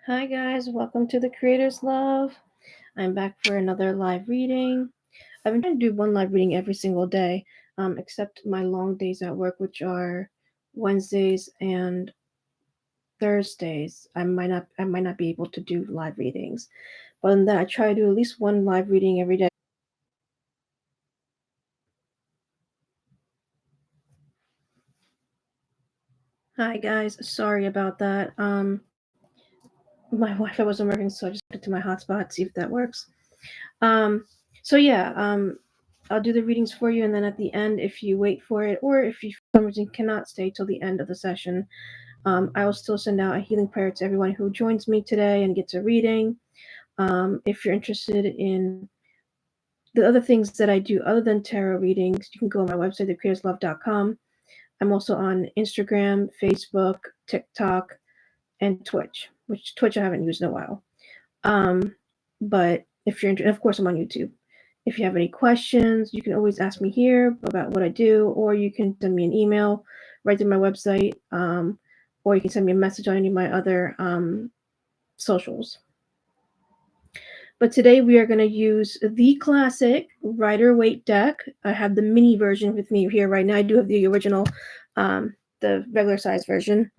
Hi guys, welcome to the Creator's Love. I'm back for another live reading. I've been trying to do one live reading every single day, except my long days at work, which are Wednesdays and Thursdays. I might not be able to do live readings. But other than that, I try to do at least one live reading every day. Hi guys, sorry about that. My Wi-Fi wasn't working, so I just put it to my hotspot, see if that works. Um, so yeah, I'll do the readings for you, and then at the end, if you wait for it, or if you for some reason cannot stay till the end of the session, I will still send out a healing prayer to everyone who joins me today and gets a reading. If you're interested in the other things that I do other than tarot readings, you can go on my website, thecreatorslove.com. I'm also on Instagram, Facebook, TikTok, and Twitch, which Twitch I haven't used in a while. But if you're interested, of course, I'm on YouTube. If you have any questions, you can always ask me here about what I do, or you can send me an email right through my website, or you can send me a message on any of my other socials. But today we are going to use the classic Rider-Waite deck. I have the mini version with me here right now. I do have the original, the regular size version.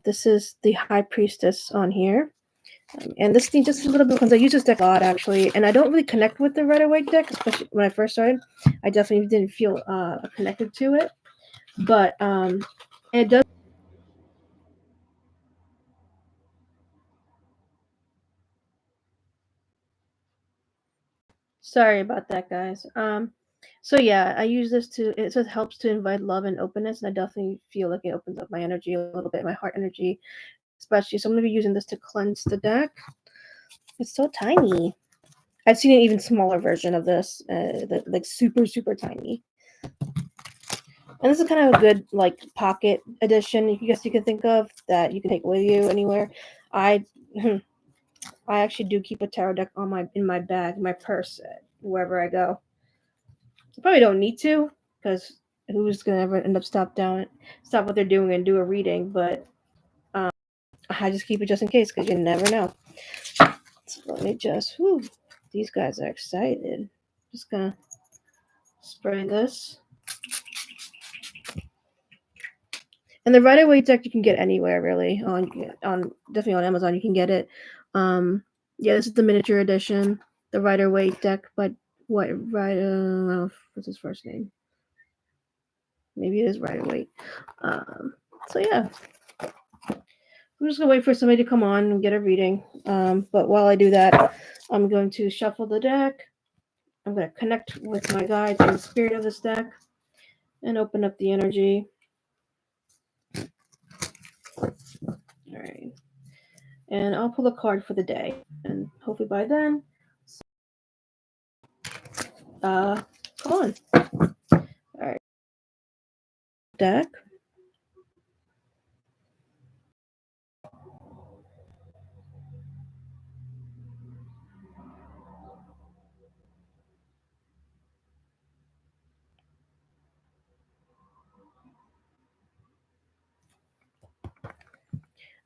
This is the High Priestess on here. And this thing just a little bit because I use this deck a lot actually, and I don't really connect with the Rider-Waite deck, especially when I first started. I definitely didn't feel connected to it, but it does. Sorry about that, guys. So yeah, I use this to it just helps to invite love and openness, and I definitely feel like it opens up my energy a little bit, my heart energy, especially. So I'm gonna be using this to cleanse the deck. It's so tiny. I've seen an even smaller version of this, like super tiny. And this is kind of a good like pocket edition, I guess you can think of that you can take with you anywhere. I I actually do keep a tarot deck on my in my bag, my purse, wherever I go. I probably don't need to because who's gonna ever end up stop what they're doing and do a reading? But um, I just keep it just in case because you never know. So let me just. Whew, these guys are excited. Just gonna spray this. And the Rider-Waite deck you can get anywhere really on definitely on Amazon you can get it. Um, yeah, this is the miniature edition, the Rider-Waite deck, but what Rider? What's his first name? Maybe it is Rider-Waite. So yeah, I'm just gonna wait for somebody to come on and get a reading. But while I do that, I'm going to shuffle the deck. I'm gonna connect with my guides and the spirit of this deck, and open up the energy. All right. And I'll pull a card for the day, and hopefully by then, come on. All right, deck.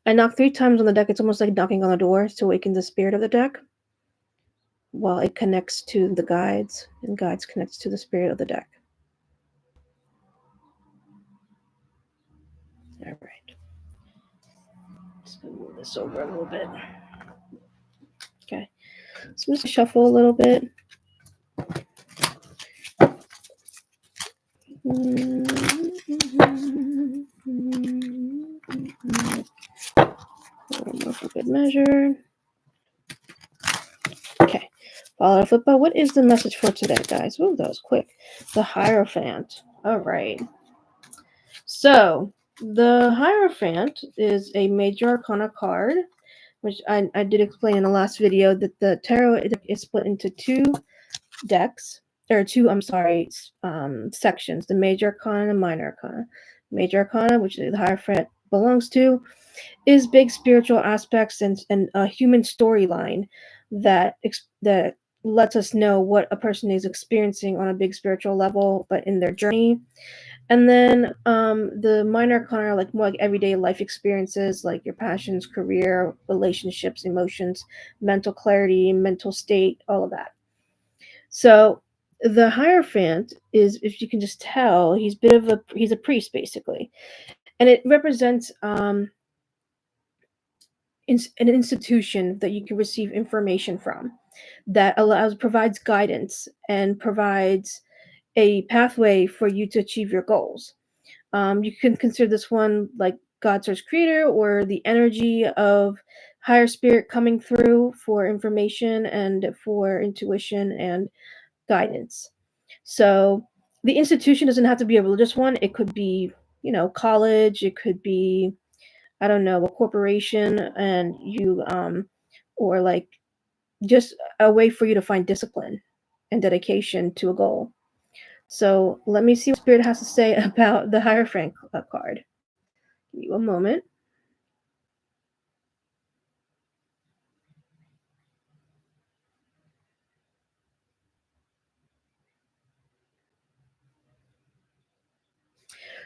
I knock 3 times on the deck. It's almost like knocking on the door to awaken the spirit of the deck, while it connects to the guides, and guides connects to the spirit of the deck. All right. Just gonna move this over a little bit. Okay. So I'm just gonna shuffle a little bit. For good measure. Okay. Follow flip. But what is the message for today, guys? Oh, that was quick. The Hierophant. All right. So the Hierophant is a major arcana card, which I did explain in the last video that the tarot is split into two decks, or two, I'm sorry, sections, the major arcana and the minor arcana. Major arcana, which the Hierophant belongs to, is big spiritual aspects and a human storyline that lets us know what a person is experiencing on a big spiritual level, but in their journey. And then the minor arcana are like more like everyday life experiences, like your passions, career, relationships, emotions, mental clarity, mental state, all of that. So the Hierophant is, if you can just tell, he's a priest basically, and it represents an institution that you can receive information from that allows provides guidance and provides a pathway for you to achieve your goals. You can consider this one like God source creator or the energy of higher spirit coming through for information and for intuition and guidance. So the institution doesn't have to be a religious one. It could be, college. It could be, I don't know, a corporation, and or like just a way for you to find discipline and dedication to a goal. So let me see what Spirit has to say about the Hierophant card. Give you a moment.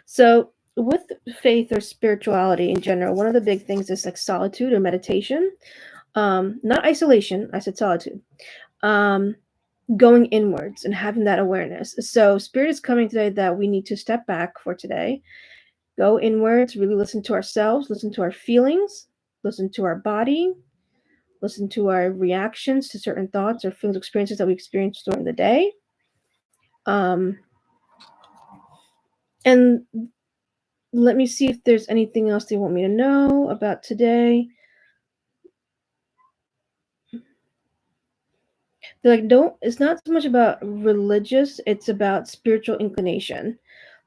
So with faith or spirituality in general, one of the big things is like solitude or meditation. Not isolation. I said solitude. Um, Going inwards and having that awareness. So Spirit is coming today that we need to step back for today, go inwards, really listen to ourselves, listen to our feelings, listen to our body, listen to our reactions to certain thoughts or feelings, experiences that we experienced during the day. Um, and let me see if there's anything else they want me to know about today. They're like, don't, it's not so much about religious, it's about spiritual inclination,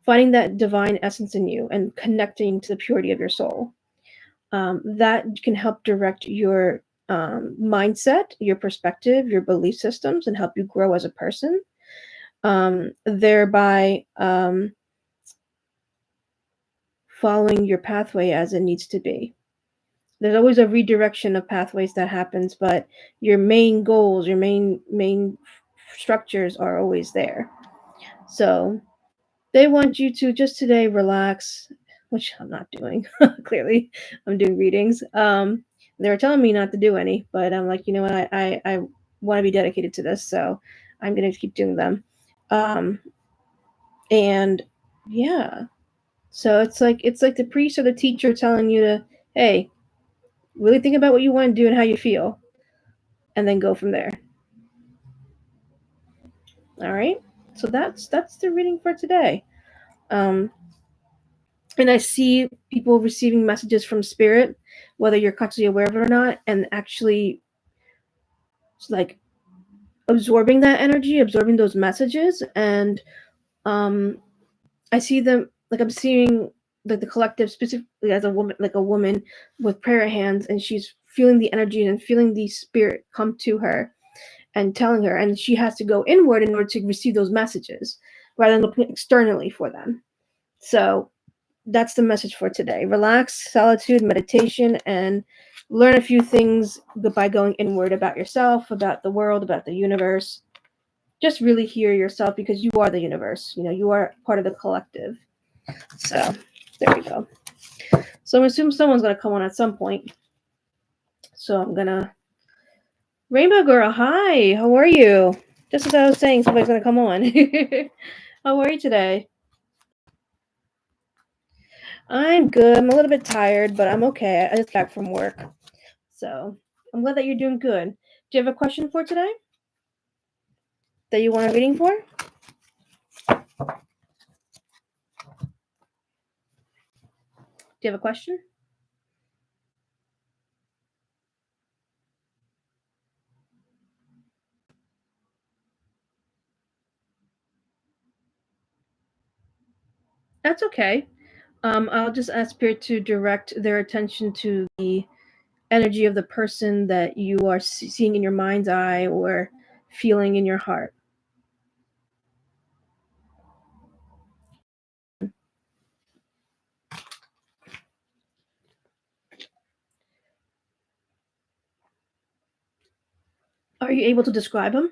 finding that divine essence in you and connecting to the purity of your soul. That can help direct your mindset, your perspective, your belief systems, and help you grow as a person. Thereby following your pathway as it needs to be. There's always a redirection of pathways that happens, but your main goals, your main structures are always there. So they want you to just today relax, which I'm not doing. Clearly, I'm doing readings. They were telling me not to do any, but I'm like, you know what? I want to be dedicated to this, so I'm gonna keep doing them. Um, and yeah, so it's like the priest or the teacher telling you to, hey, really think about what you want to do and how you feel, and then go from there. All right. So that's the reading for today. Um, and I see people receiving messages from spirit, whether you're consciously aware of it or not, and actually like absorbing that energy, absorbing those messages, and um, I see them like I'm seeing like the collective specifically as a woman, like a woman with prayer hands, and she's feeling the energy and feeling the spirit come to her and telling her, and she has to go inward in order to receive those messages rather than looking externally for them. So that's the message for today. Relax, solitude, meditation, and learn a few things by going inward about yourself, about the world, about the universe. Just really hear yourself because you are the universe. You are part of the collective. So there we go. So I'm assuming someone's gonna come on at some point. So I'm gonna Rainbow Girl, hi, how are you? Just as I was saying, somebody's gonna come on. How are you today? I'm good. I'm a little bit tired, but I'm okay. I just got back from work. So I'm glad that you're doing good. Do you have a question for today that you want a reading for? Do you have a question? That's okay. I'll just ask Spirit to direct their attention to the energy of the person that you are seeing in your mind's eye or feeling in your heart. Are you able to describe them?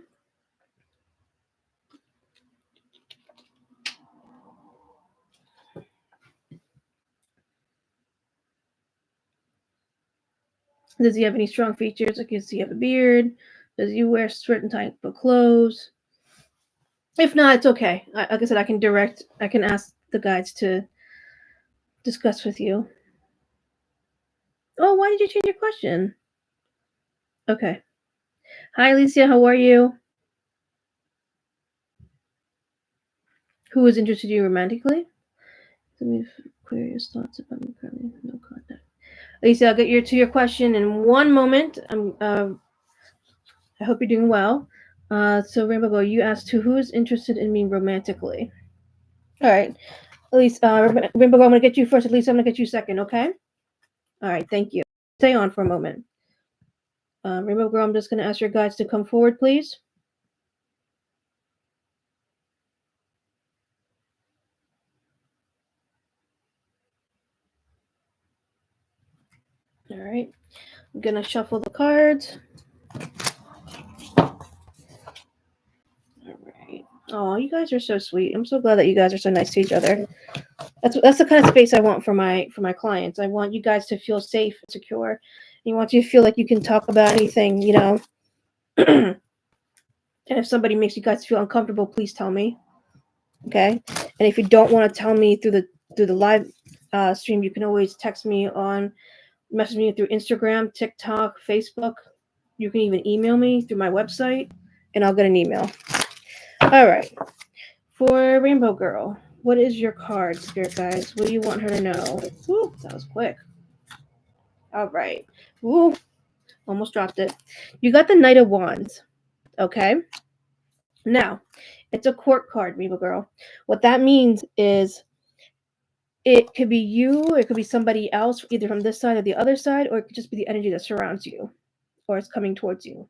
Does he have any strong features? Like, does he have a beard? Does he wear certain type of clothes? If not, it's okay. Like I said, I can ask the guides to discuss with you. Oh, why did you change your question? Okay. Hi, Alicia. How are you? Who is interested in you romantically? Let me clear your thoughts about me currently. No contact. Alicia, I'll get to your question in one moment. I hope you're doing well. So Rainbow Glow, you asked who is interested in me romantically. All right, Elise, Rainbow Glow, I'm gonna get you first. At least I'm gonna get you second. Okay. All right. Thank you. Stay on for a moment. Rainbow Glow, I'm just gonna ask your guides to come forward, please. All right. I'm gonna shuffle the cards. All right. Oh, you guys are so sweet. I'm so glad that you guys are so nice to each other. That's the kind of space I want for my clients. I want you guys to feel safe, secure. I want you to feel like you can talk about anything, you know. And if somebody makes you guys feel uncomfortable, please tell me. Okay. And if you don't want to tell me through the live stream, you can always text me on message me through Instagram, TikTok, Facebook. You can even email me through my website, and I'll get an email. All right. For Rainbow Girl, what is your card, Spirit Guides? What do you want her to know? Woo, that was quick. All right. Woo, almost dropped it. You got the Knight of Wands. Okay. Now, it's a court card, Rainbow Girl. What that means is it could be you, it could be somebody else, either from this side or the other side, or it could just be the energy that surrounds you or is coming towards you.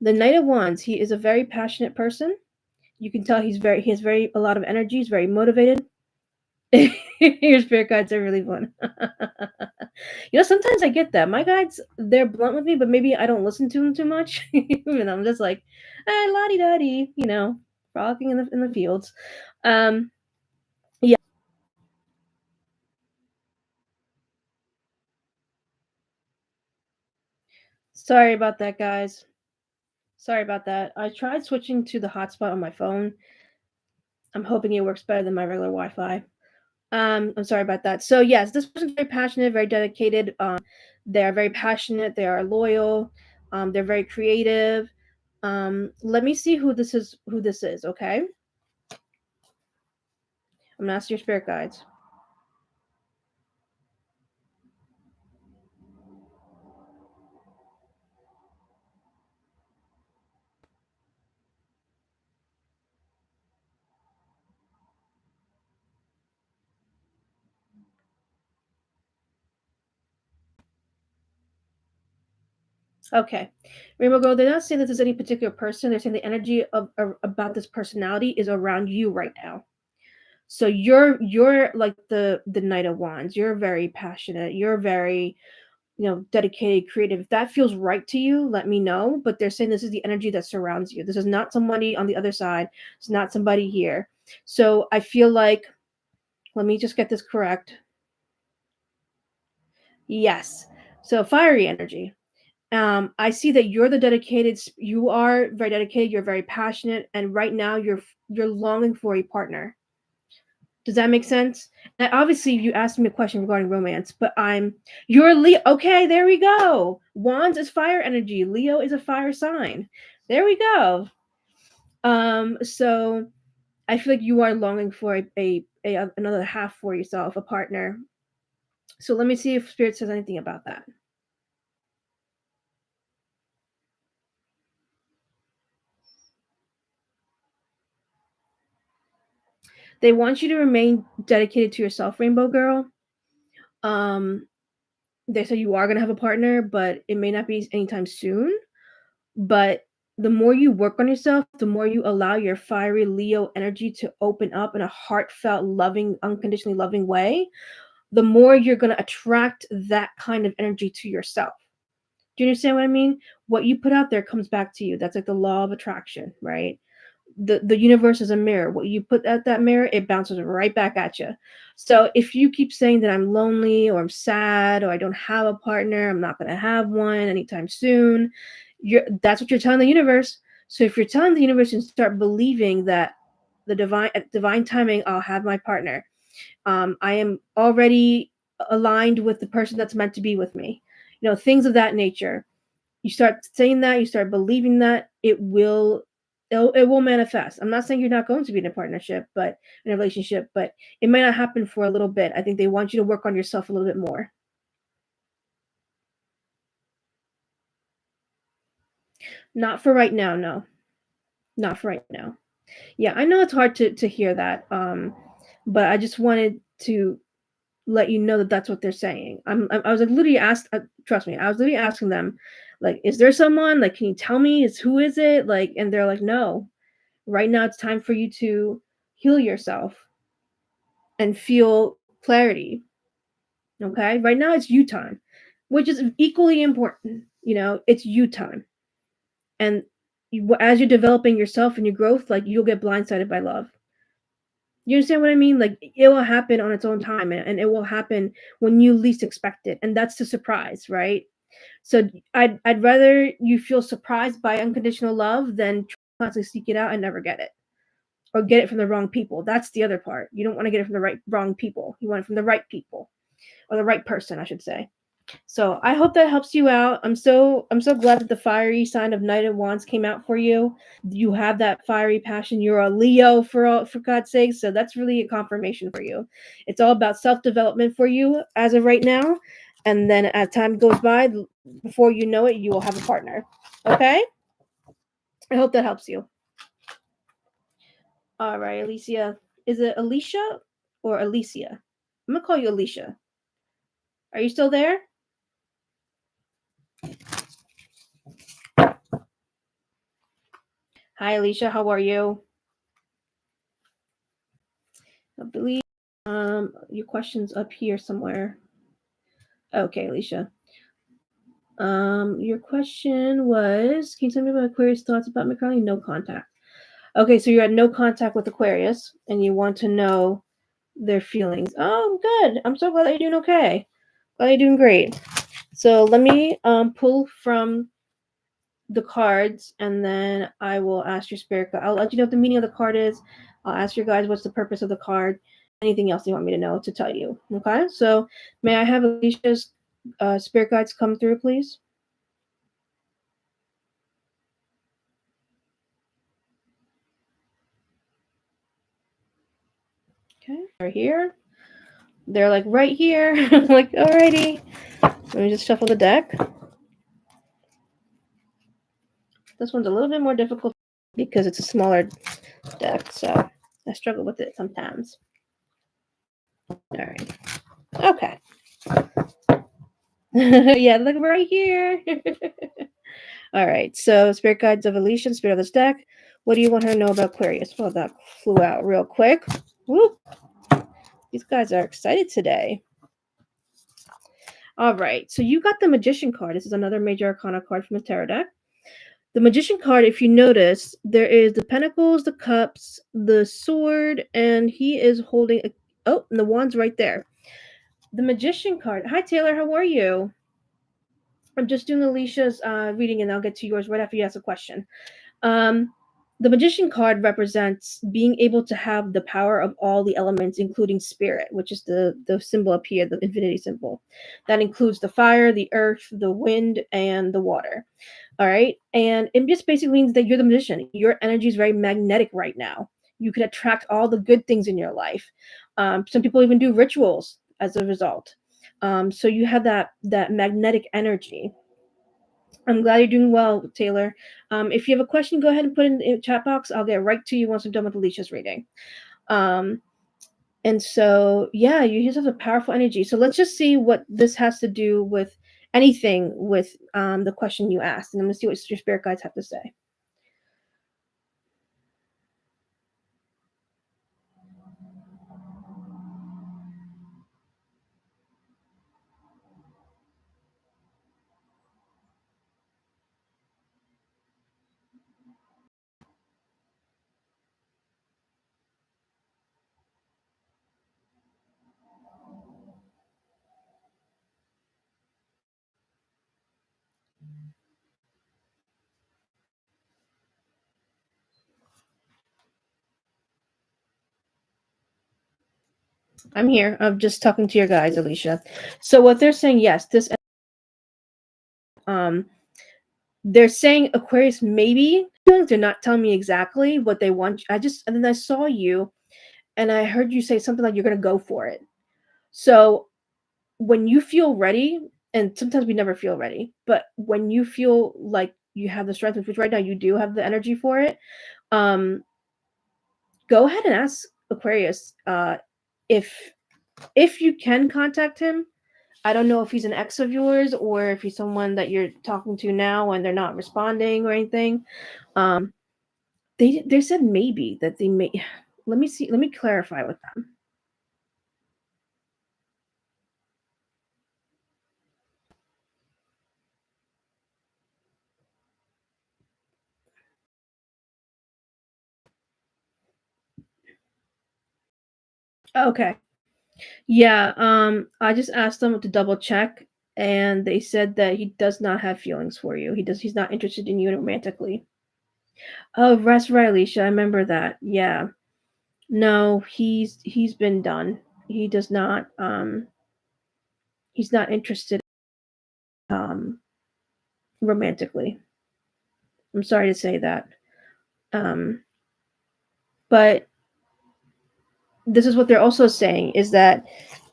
The Knight of Wands, he is a very passionate person. You can tell he has a lot of energy, he's very motivated. Your spirit guides are really fun. Sometimes I get that. My guides, they're blunt with me, but maybe I don't listen to them too much. Even I'm just like, la di da di, frolicking in the fields. Yeah. Sorry about that, guys. Sorry about that. I tried switching to the hotspot on my phone. I'm hoping it works better than my regular Wi-Fi. I'm sorry about that. So yes, this person's very passionate, very dedicated. They are very passionate. They are loyal. They're very creative. Let me see who this is. Who this is? Okay, I'm gonna ask your spirit guides. Okay, Rainbow Girl. They're not saying this is any particular person. They're saying the energy of about this personality is around you right now. So you're like the Knight of Wands. You're very passionate. You're very dedicated, creative. If that feels right to you, let me know. But they're saying this is the energy that surrounds you. This is not somebody on the other side. It's not somebody here. So I feel like, let me just get this correct. Yes. So fiery energy. I see that you're the dedicated. You are very dedicated. You're very passionate, and right now you're longing for a partner. Does that make sense? And obviously, you asked me a question regarding romance, but you're Leo. Okay, there we go. Wands is fire energy. Leo is a fire sign. There we go. So I feel like you are longing for another half for yourself, a partner. So let me see if Spirit says anything about that. They want you to remain dedicated to yourself, Rainbow Girl. Um, they say you are gonna have a partner, but it may not be anytime soon. But the more you work on yourself, the more you allow your fiery Leo energy to open up in a heartfelt, loving, unconditionally loving way, the more you're going to attract that kind of energy to yourself. Do you understand what I mean? What you put out there comes back to you. That's like the law of attraction, right? the universe is a mirror. What you put at that mirror, it bounces right back at you. So if you keep saying that I'm lonely or I'm sad or I don't have a partner, I'm not going to have one anytime soon, that's what you're telling the universe. So if you're telling the universe and start believing that the divine at divine timing, I'll have my partner. I am already aligned with the person that's meant to be with me. Things of that nature. You start saying that, you start believing that, it will manifest. I'm not saying you're not going to be in a partnership, but in a relationship, but it might not happen for a little bit. I think they want you to work on yourself a little bit more. Not for right now, no. Not for right now. Yeah, I know it's hard to hear that. But I just wanted to let you know that that's what they're saying. I was like literally asked. Trust me, I was literally asking them, like, is there someone? Like, can you tell me? Who is it? Like, and they're like, no. Right now, it's time for you to heal yourself and feel clarity. Okay, right now it's you time, which is equally important. It's you time, and as you're developing yourself and your growth, like you'll get blindsided by love. You understand what I mean? Like it will happen on its own time, and it will happen when you least expect it, and that's the surprise, right? So I'd rather you feel surprised by unconditional love than constantly seek it out and never get it, or get it from the wrong people. That's the other part. You don't want to get it from the wrong people. You want it from the right people, or the right person, I should say. So I hope that helps you out. I'm so glad that the fiery sign of Knight of Wands came out for you. You have that fiery passion. You're a Leo for God's sake. So that's really a confirmation for you. It's all about self development for you as of right now, and then as time goes by, before you know it, you will have a partner. Okay. I hope that helps you. All right, Alicia. Is it Alicia or Alicia? I'm gonna call you Alicia. Are you still there? Hi, Alicia. How are you? I believe your question's up here somewhere. Okay, Alicia. Your question was, can you tell me about Aquarius thoughts about me currently? No contact. Okay, so you're at no contact with Aquarius, and you want to know their feelings. Oh, good. I'm so glad that you're doing okay. Glad you're doing great. So let me pull from the cards, and then I will ask your spirit guide. I'll let you know what the meaning of the card is. I'll ask your guys what's the purpose of the card. Anything else you want me to know to tell you. Okay, so may I have Alicia's spirit guides come through, please? Okay, they're here. They're like right here. I'm like, alrighty. Let me just shuffle the deck. This one's a little bit more difficult because it's a smaller deck, so I struggle with it sometimes. All right. Okay. Yeah, look right here. All right. So, spirit guides of Alicia, spirit of this deck. What do you want her to know about Aquarius? Well, that flew out real quick. Woo! These guys are excited today. All right. So, you got the Magician card. This is another major arcana card from the tarot deck. The Magician card, if you notice, there is the Pentacles, the Cups, the Sword, and he is holding a. Oh, and the Wand's right there. The Magician card. Hi, Taylor. How are you? I'm just doing Alicia's reading, and I'll get to yours right after you ask a question. Um, the Magician card represents being able to have the power of all the elements, including spirit, which is the symbol up here, the infinity symbol. That includes the fire, the earth, the wind, and the water. All right. And it just basically means that you're the magician. Your energy is very magnetic right now. You can attract all the good things in your life. Some people even do rituals as a result. So you have that magnetic energy. I'm glad you're doing well, Taylor. If you have a question, go ahead and put it in the chat box. I'll get right to you once I'm done with Alicia's reading. Um, and so, yeah, you just have a powerful energy. So let's just see what this has to do with anything with the question you asked. And I'm going to see what your spirit guides have to say. I'm here. I'm just talking to your guys, Alicia. So what they're saying, yes, this um they're saying Aquarius maybe feelings. They're not telling me exactly what they want. I just and then I saw you and I heard you say something like you're gonna go for it. So when you feel ready, and sometimes we never feel ready, but when you feel like you have the strength, which right now you do have the energy for it, um, go ahead and ask Aquarius if you can contact him. I don't know if he's an ex of yours or if he's someone that you're talking to now and they're not responding or anything. Um, they said maybe that they may. Let me see. Let me clarify with them. Okay. Yeah. I just asked them to double check, and they said that he does not have feelings for you. He does. He's not interested in you romantically. Oh, that's right, Alicia. I remember that. Yeah. No, he's been done. He does not. He's not interested. Romantically. I'm sorry to say that. Um, but this is what they're also saying is that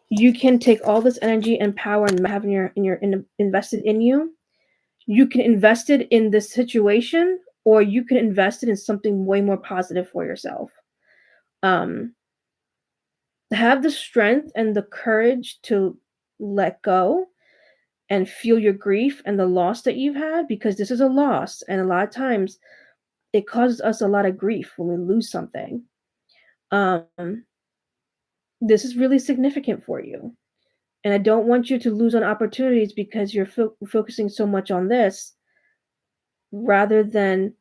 you can take all this energy and power and have invested in you. You can invest it in this situation, or you can invest it in something way more positive for yourself. Um, have the strength and the courage to let go and feel your grief and the loss that you've had, because this is a loss, and a lot of times it causes us a lot of grief when we lose something. Um, this is really significant for you. And I don't want you to lose on opportunities because you're focusing so much on this rather than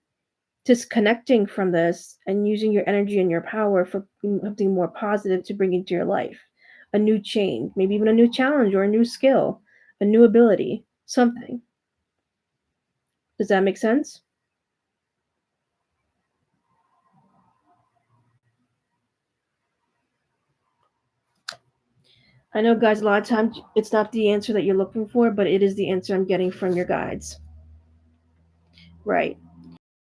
disconnecting from this and using your energy and your power for something more positive to bring into your life. A new change, maybe even a new challenge or a new skill, a new ability, something. Does that make sense? I know, guys, a lot of times it's not the answer that you're looking for, but it is the answer I'm getting from your guides. Right.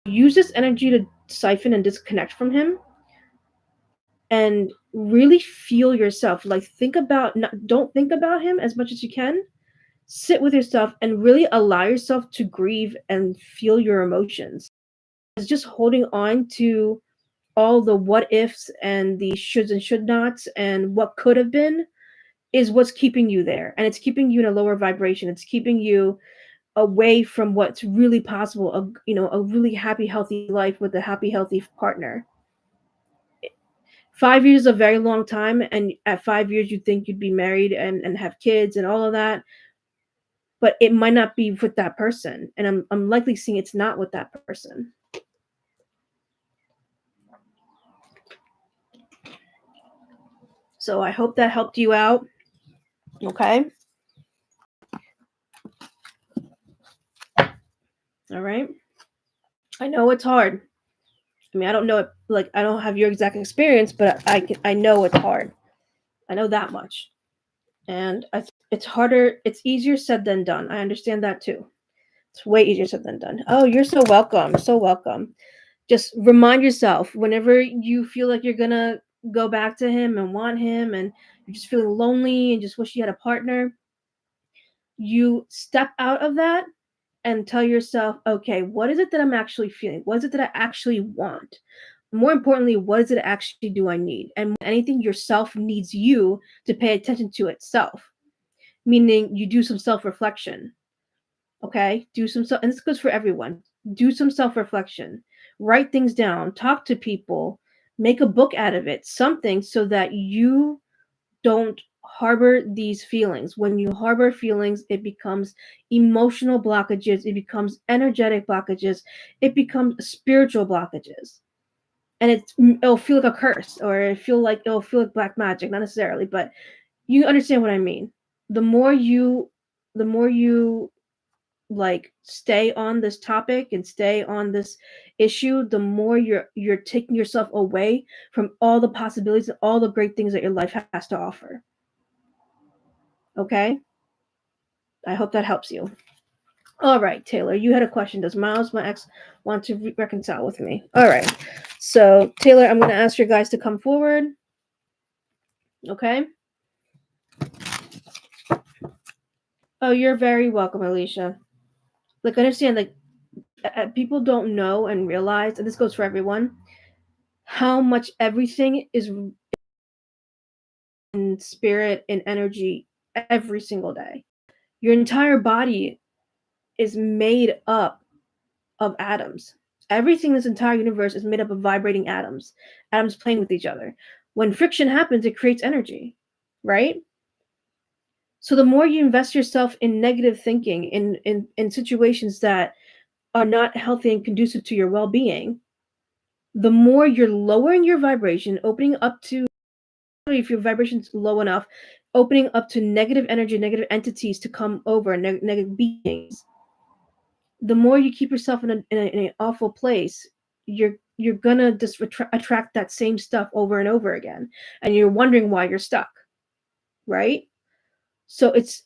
Use this energy to siphon and disconnect from him and really feel yourself. Like, think about, not, don't think about him as much as you can. Sit with yourself and really allow yourself to grieve and feel your emotions. It's just holding on to all the what ifs and the shoulds and should nots and what could have been is what's keeping you there. And it's keeping you in a lower vibration. It's keeping you away from what's really possible, a really happy, healthy life with a happy, healthy partner. 5 years is a very long time, and at 5 years you think you'd be married and have kids and all of that, but it might not be with that person, and I'm likely seeing it's not with that person. So I hope that helped you out. Okay. All right. I know it's hard. I mean, I don't know it, like, I don't have your exact experience, but I know it's hard. I know that much. And it's harder, it's easier said than done. I understand that too. It's way easier said than done. Oh, you're so welcome. So welcome. Just remind yourself whenever you feel like you're gonna go back to him and want him and you're just feeling lonely and just wish you had a partner, you step out of that and tell yourself, okay, what is it that I'm actually feeling? What is it that I actually want? More importantly, what is it actually do I need? And anything, yourself needs you to pay attention to itself, meaning you do some self reflection. Okay, do some self, and this goes for everyone. Do some self reflection, write things down, talk to people, make a book out of it, something so that you don't harbor these feelings. When you harbor feelings, it becomes emotional blockages, it becomes energetic blockages, it becomes spiritual blockages. And it'll feel like a curse, or it'll feel like black magic, not necessarily, but you understand what I mean. The more you the more you like stay on this topic and stay on this issue, the more you're taking yourself away from all the possibilities and all the great things that your life has to offer. Okay? I hope that helps you. All right, Taylor, you had a question. Does Miles, my ex, want to reconcile with me? All right. So, Taylor, I'm going to ask your guys to come forward. Okay? Oh, you're very welcome, Alicia. Like, understand, like, people don't know and realize, and this goes for everyone, how much everything is in spirit and energy every single day. Your entire body is made up of atoms. Everything in this entire universe is made up of vibrating atoms, atoms playing with each other. When friction happens, it creates energy, right? So the more you invest yourself in negative thinking, in situations that are not healthy and conducive to your well-being, the more you're lowering your vibration, opening up to, if your vibration's low enough, opening up to negative energy, negative entities to come over, negative beings. The more you keep yourself in an awful place, you're gonna just attract that same stuff over and over again, and you're wondering why you're stuck, right? So it's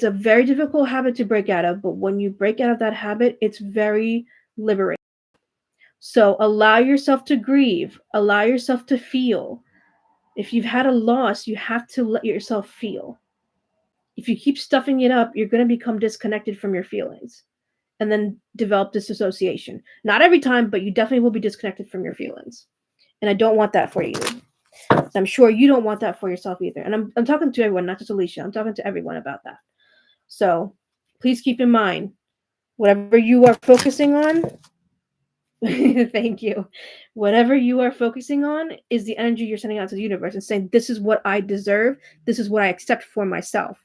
a very difficult habit to break out of, but when you break out of that habit, it's very liberating. So allow yourself to grieve, allow yourself to feel. If you've had a loss, you have to let yourself feel. If you keep stuffing it up, you're going to become disconnected from your feelings and then develop disassociation. Not every time, but you definitely will be disconnected from your feelings. And I don't want that for you. I'm sure you don't want that for yourself either. And I'm talking to everyone, not just Alicia. I'm talking to everyone about that. So please keep in mind, whatever you are focusing on, thank you. Whatever you are focusing on is the energy you're sending out to the universe and saying, this is what I deserve. This is what I accept for myself.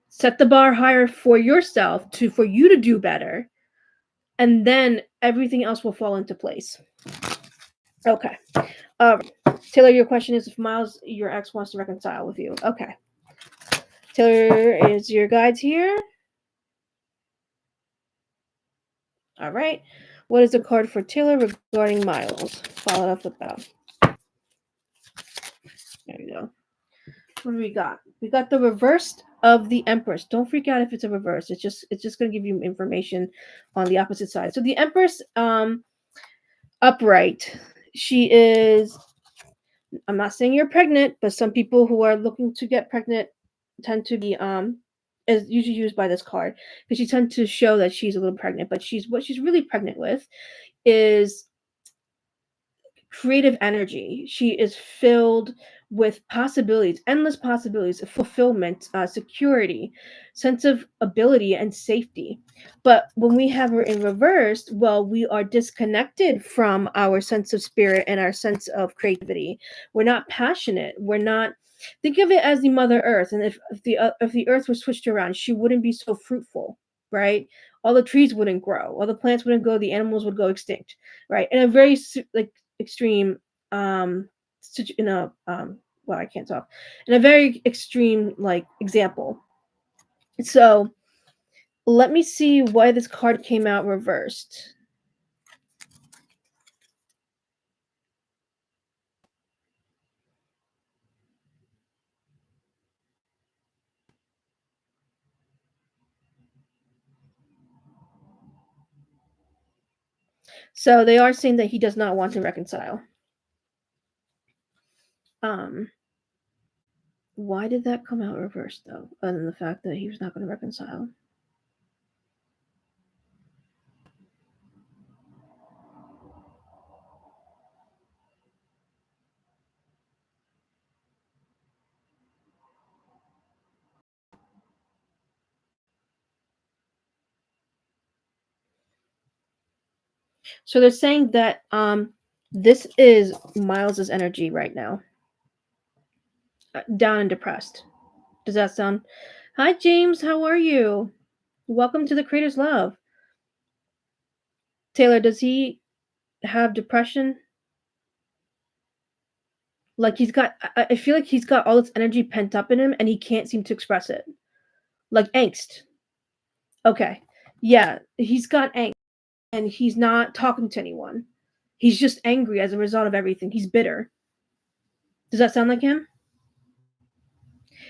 Set the bar higher for yourself for you to do better. And then everything else will fall into place. Okay. Taylor, your question is if Miles, your ex, wants to reconcile with you. Okay. Taylor, is your guides here? All right. What is the card for Taylor regarding Miles? Follow up with that. There we go. What do we got? We got the reverse of the Empress. Don't freak out if it's a reverse. It's just going to give you information on the opposite side. So the Empress, upright. She is. I'm not saying you're pregnant, but some people who are looking to get pregnant tend to be is usually used by this card because she tends to show that she's a little pregnant, but what she's really pregnant with is creative energy. She is filled with possibilities, endless possibilities, fulfillment, security, sense of ability, and safety. But when we have her in reverse, well, we are disconnected from our sense of spirit and our sense of creativity. We're not passionate. We're not. Think of it as the Mother Earth, and if the Earth was switched around, she wouldn't be so fruitful, right? All the trees wouldn't grow, all the plants wouldn't go, the animals would go extinct, right? In a very like extreme in a well, I can't talk, in a very extreme like example. So let me see why this card came out reversed. So they are saying that he does not want to reconcile. Why did that come out reversed though, other than the fact that he was not going to reconcile? So they're saying that this is Miles's energy right now, down and depressed. Does that sound? Hi James, how are you? Welcome to the Creator's Love. Taylor, does he have depression? Like I feel like he's got all this energy pent up in him and he can't seem to express it. Like angst. Okay. Yeah, he's got angst and he's not talking to anyone. He's just angry as a result of everything. He's bitter. Does that sound like him?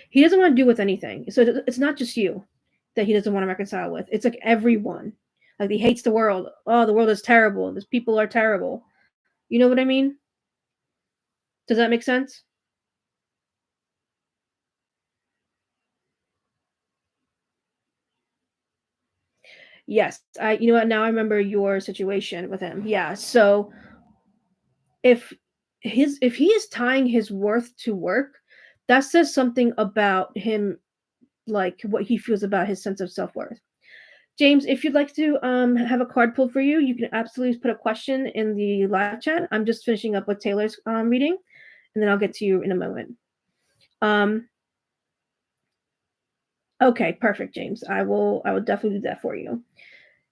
He doesn't want to do with anything. So it's not just you that he doesn't want to reconcile with. It's like everyone. Like he hates the world. Oh, the world is terrible. These people are terrible. You know what I mean? Does that make sense? Yes. I you know what, now I remember your situation with him. Yeah. So if if he is tying his worth to work, that says something about him, like what he feels about his sense of self-worth. James, if you'd like to have a card pulled for you, you can absolutely put a question in the live chat. I'm just finishing up with Taylor's reading, and then I'll get to you in a moment. Um, okay, perfect, James. I will definitely do that for you.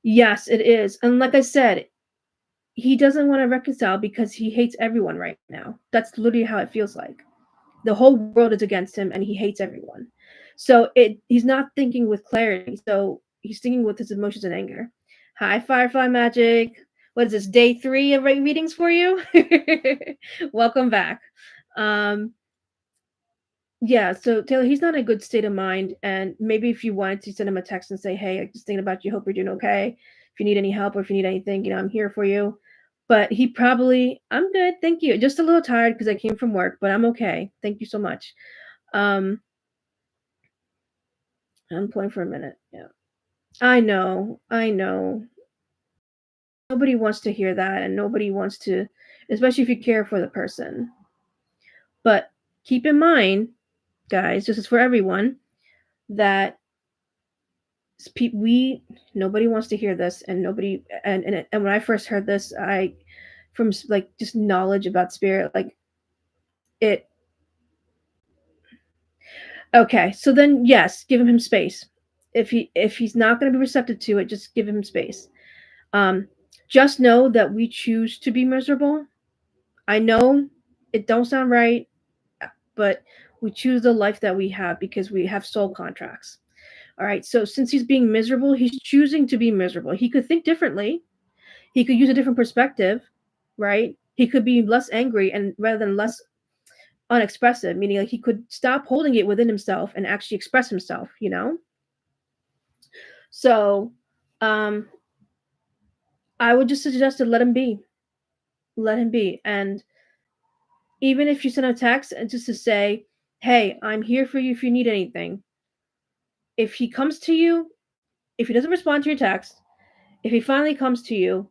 Yes, it is. And like I said, he doesn't want to reconcile because he hates everyone right now. That's literally how it feels like. The whole world is against him and he hates everyone. So he's not thinking with clarity. So he's thinking with his emotions and anger. Hi, Firefly Magic. What is this, day 3 of readings for you? Welcome back. Um, yeah, so Taylor, he's not in a good state of mind. And maybe if you wanted to send him a text and say, hey, I'm just thinking about you, hope you're doing okay. If you need any help or if you need anything, I'm here for you. But he probably, I'm good, thank you. Just a little tired because I came from work, but I'm okay. Thank you so much. Um, I'm playing for a minute. Yeah. I know. I know. Nobody wants to hear that and nobody wants to, especially if you care for the person. But keep in mind, guys, this is for everyone, that we nobody wants to hear this and nobody and when I first heard this, I from like just knowledge about spirit, like it okay, so then yes, give him space. If he's not going to be receptive to it, just give him space. Um, just know that we choose to be miserable. I know it don't sound right, but we choose the life that we have because we have soul contracts. All right. So since he's being miserable, he's choosing to be miserable. He could think differently. He could use a different perspective, right? He could be less angry and rather than less unexpressive, meaning like he could stop holding it within himself and actually express himself. So um I would just suggest to let him be. Let him be. And even if you send a text and just to say, hey, I'm here for you if you need anything. If he comes to you, if he doesn't respond to your text, if he finally comes to you,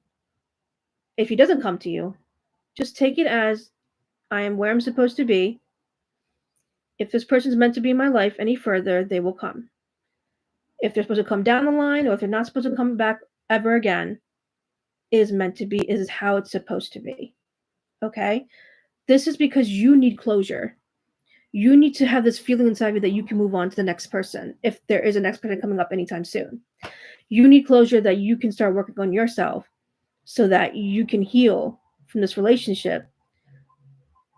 if he doesn't come to you, just take it as I am where I'm supposed to be. If this person's meant to be in my life any further, they will come. If they're supposed to come down the line or if they're not supposed to come back ever again, it is meant to be, it is how it's supposed to be. Okay? This is because you need closure. You need to have this feeling inside you that you can move on to the next person if there is a next person coming up anytime soon. You need closure that you can start working on yourself so that you can heal from this relationship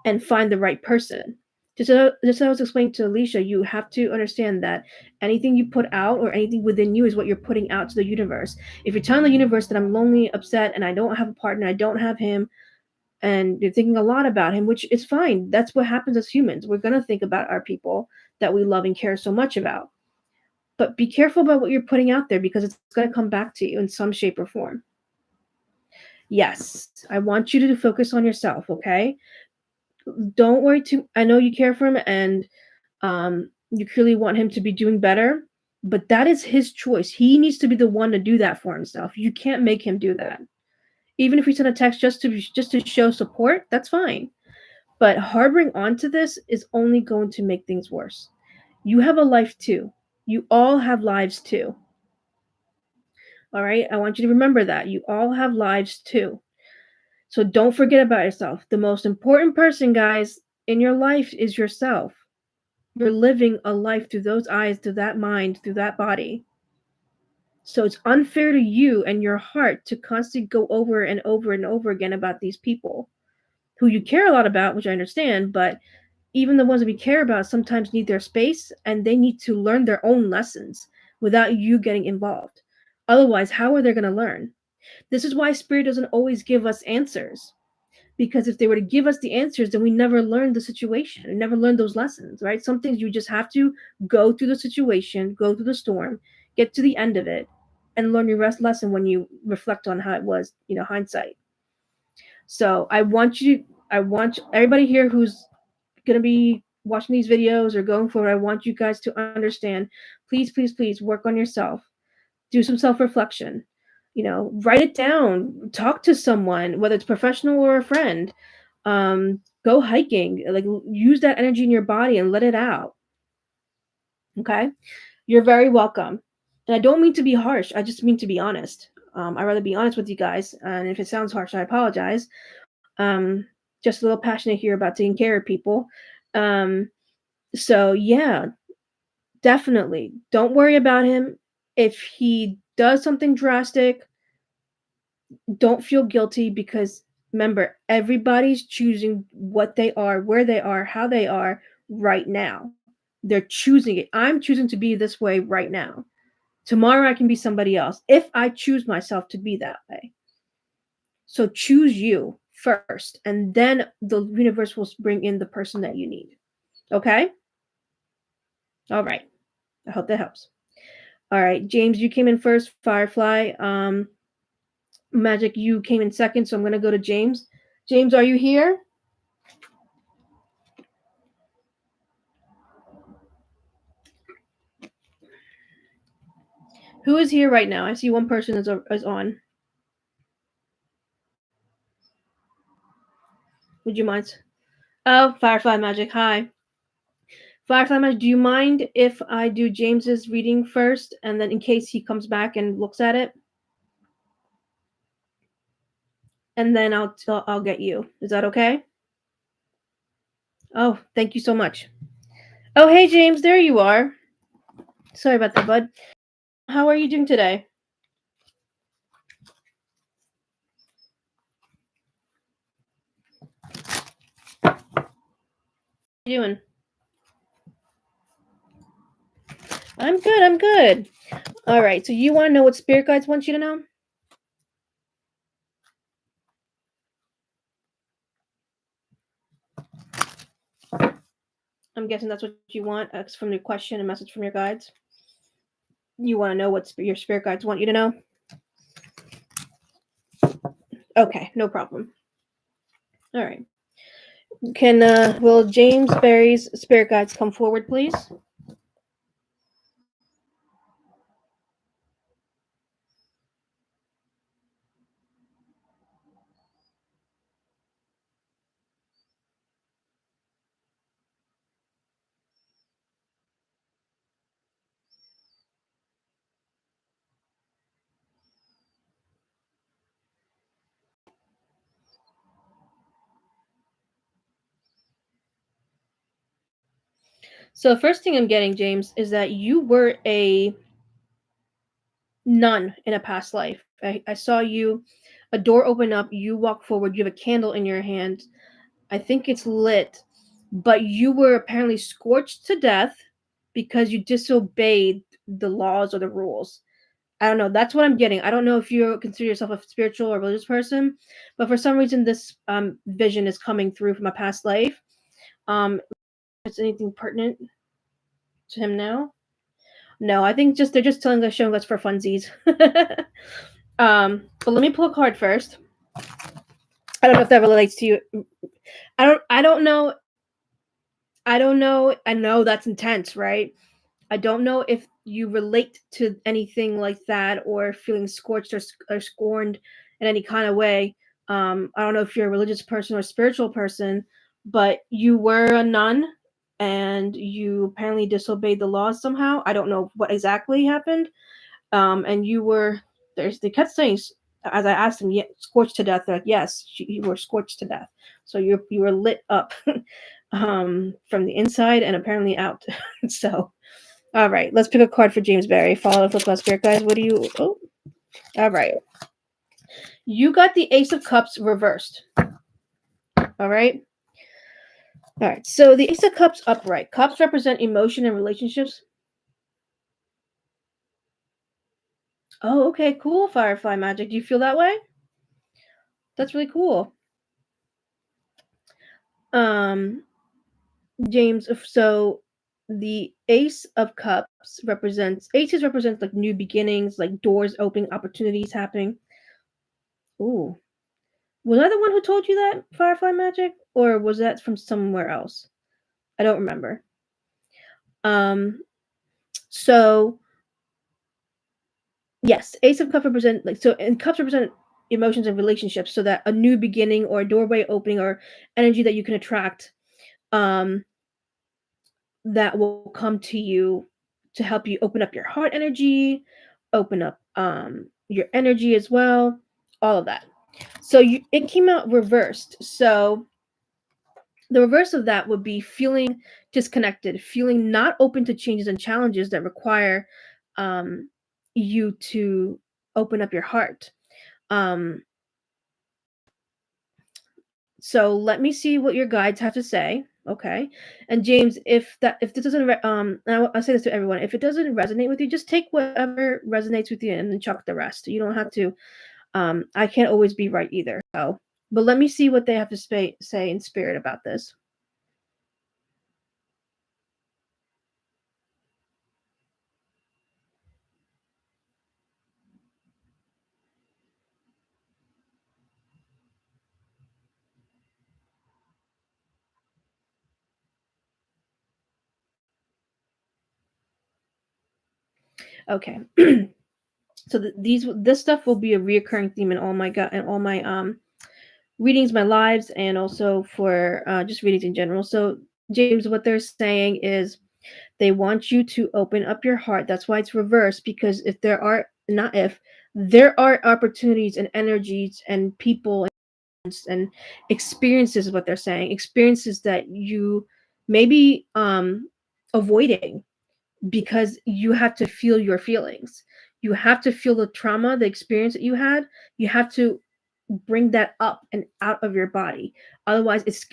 and find the right person. Just as I was explaining to Alicia, you have to understand that anything you put out or anything within you is what you're putting out to the universe. If you're telling the universe that I'm lonely, upset, and I don't have a partner, I don't have him, and you're thinking a lot about him, which is fine. That's what happens as humans. We're going to think about our people that we love and care so much about. But be careful about what you're putting out there because it's going to come back to you in some shape or form. Yes, I want you to focus on yourself, okay? Don't worry too. I know you care for him and you clearly want him to be doing better, but that is his choice. He needs to be the one to do that for himself. You can't make him do that. Even if we send a text just to show support, that's fine. But harboring onto this is only going to make things worse. You have a life too. You all have lives too. All right? I want you to remember that. You all have lives too. So don't forget about yourself. The most important person, guys, in your life is yourself. You're living a life through those eyes, through that mind, through that body. So it's unfair to you and your heart to constantly go over and over and over again about these people who you care a lot about, which I understand, but even the ones that we care about sometimes need their space and they need to learn their own lessons without you getting involved. Otherwise, how are they going to learn? This is why spirit doesn't always give us answers. Because if they were to give us the answers, then we never learned the situation, we never learned those lessons, right? Some things you just have to go through the situation, go through the storm, get to the end of it, and learn your lesson when you reflect on how it was, hindsight. So I want everybody here who's going to be watching these videos or going forward, I want you guys to understand, please, please, please work on yourself. Do some self-reflection. Write it down, talk to someone, whether it's professional or a friend. Go hiking, like use that energy in your body and let it out. Okay? You're very welcome. And I don't mean to be harsh. I just mean to be honest. I'd rather be honest with you guys. And if it sounds harsh, I apologize. Um, just a little passionate here about taking care of people. So yeah, definitely. Don't worry about him. If he does something drastic, don't feel guilty because remember, everybody's choosing what they are, where they are, how they are right now. They're choosing it. I'm choosing to be this way right now. Tomorrow I can be somebody else if I choose myself to be that way. So choose you first, and then the universe will bring in the person that you need. Okay? All right. I hope that helps. All right, James, you came in first. Firefly. Magic, you came in second, so I'm going to go to James. James, are you here? Who is here right now? I see one person is on. Would you mind? Oh, Firefly Magic. Hi. Firefly Magic, do you mind if I do James's reading first, and then in case he comes back and looks at it, and then I'll get you. Is that okay? Oh, thank you so much. Oh, hey James, there you are. Sorry about that, bud. How are you doing today? How are you doing? I'm good. I'm good. All right. So you want to know what spirit guides want you to know? I'm guessing that's what you want from your question, a message from your guides. You want to know what your spirit guides want you to know? Okay, no problem. All right. Can will James Berry's spirit guides come forward, please? So first thing I'm getting, James, is that you were a nun in a past life. I saw you, a door open up, you walk forward, you have a candle in your hand. I think it's lit, but you were apparently scorched to death because you disobeyed the laws or the rules. I don't know. That's what I'm getting. I don't know if you consider yourself a spiritual or religious person, but for some reason, this vision is coming through from a past life. Is anything pertinent to him now? No, I think just they're just telling us, showing us for funsies. But let me pull a card first. I don't know if that relates to you. I don't know. I don't know. I know that's intense, right? I don't know if you relate to anything like that or feeling scorched or scorned in any kind of way. I don't know if you're a religious person or a spiritual person, but you were a nun and you apparently disobeyed the laws somehow. I don't know what exactly happened. And you were they kept saying, as I asked them, yeah, scorched to death. They're like, yes, you were scorched to death. So you were lit up from the inside and apparently out. So all right, let's pick a card for James Barry. Follow up with my spirit guys. What do you? Oh, all right. You got the Ace of Cups reversed. All right. All right. So the Ace of Cups upright. Cups represent emotion and relationships. Oh, okay, cool, firefly magic. Do you feel that way? That's really cool. Um, James, if so the Ace of Cups represents aces represents like new beginnings, like doors opening, opportunities happening. Ooh. Was I the one who told you that firefly magic? Or was that from somewhere else? I don't remember. Um, so yes, Ace of Cups represent like so and cups represent emotions and relationships, so that a new beginning or a doorway opening or energy that you can attract um that will come to you to help you open up your heart energy, open up your energy as well, all of that. So you it came out reversed. So the reverse of that would be feeling disconnected, feeling not open to changes and challenges that require um you to open up your heart. Um So let me see what your guides have to say. Okay. And James, if this doesn't and I'll say this to everyone, if it doesn't resonate with you, just take whatever resonates with you and then chuck the rest. You don't have to. I can't always be right either. So, but let me see what they have to say in spirit about this. Okay. So this stuff will be a reoccurring theme in all my gut and all my readings, my lives, and also for just readings in general. So James, what they're saying is they want you to open up your heart. That's why it's reversed, because if there are not if there are opportunities and energies and people and experiences is what they're saying. Experiences that you maybe avoiding because you have to feel your feelings. You have to feel the trauma, the experience that you had. You have to bring that up and out of your body. Otherwise it's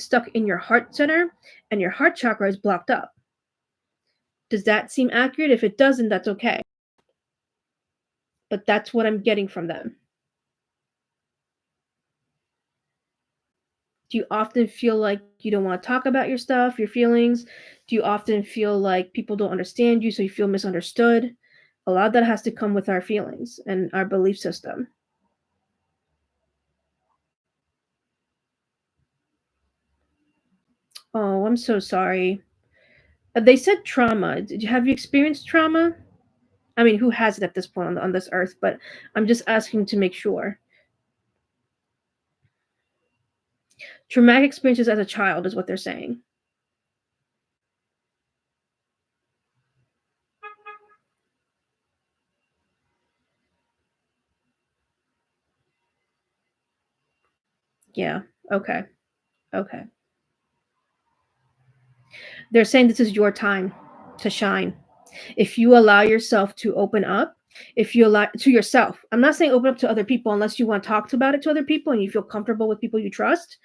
stuck in your heart center and your heart chakra is blocked up. Does that seem accurate? If it doesn't, that's okay. But that's what I'm getting from them. Do you often feel like you don't want to talk about your stuff, your feelings? Do you often feel like people don't understand you, so you feel misunderstood? A lot of that has to come with our feelings and our belief system. Oh, I'm so sorry. They said trauma. Have you experienced trauma? I mean, who has it at this point on this earth? But I'm just asking to make sure. Traumatic experiences as a child is what they're saying. Yeah. Okay. Okay. They're saying this is your time to shine. If you allow yourself to open up, if you allow to yourself, I'm not saying open up to other people unless you want to talk about it to other people and you feel comfortable with people you trust.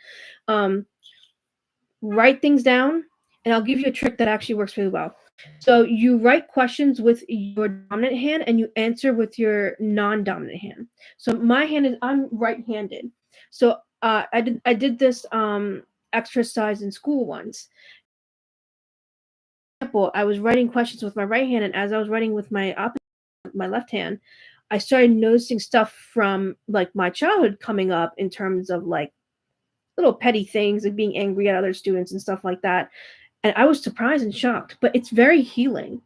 Um, Write things down, and I'll give you a trick that actually works really well. So you write questions with your dominant hand and you answer with your non-dominant hand. So my hand is I'm right-handed. So I did this exercise in school once. Example, I was writing questions with my right hand, and as I was writing with my left hand, I started noticing stuff from like my childhood coming up in terms of like little petty things, like being angry at other students and stuff like that. And I was surprised and shocked, but it's very healing.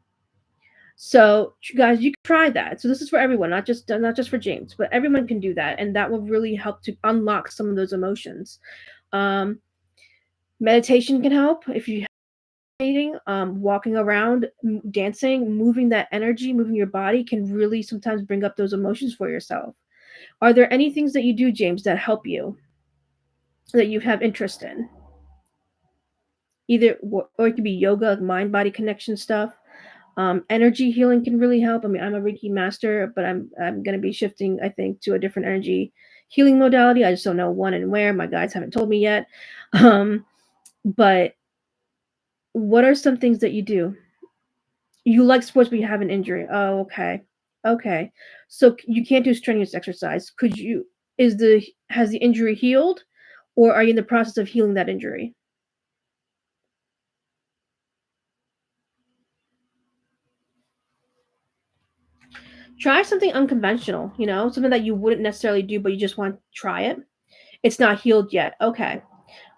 So, guys, you can try that. So this is for everyone, not just for James, but everyone can do that, and that will really help to unlock some of those emotions. Um, Meditation can help if you meditating, walking around, dancing, moving that energy, moving your body can really sometimes bring up those emotions for yourself. Are there any things that you do, James, that help you that you have interest in? Or it could be yoga, like mind body connection stuff. Energy healing can really help. I mean, I'm a Reiki master, but I'm going to be shifting, I think, to a different energy healing modality. I just don't know when and where. My guides haven't told me yet. But what are some things that you do? You like sports, but you have an injury. Oh, okay. Okay. So you can't do strenuous exercise. Could you is the has the injury healed or are you in the process of healing that injury? Try something unconventional, something that you wouldn't necessarily do but you just want to try it. It's not healed yet. Okay.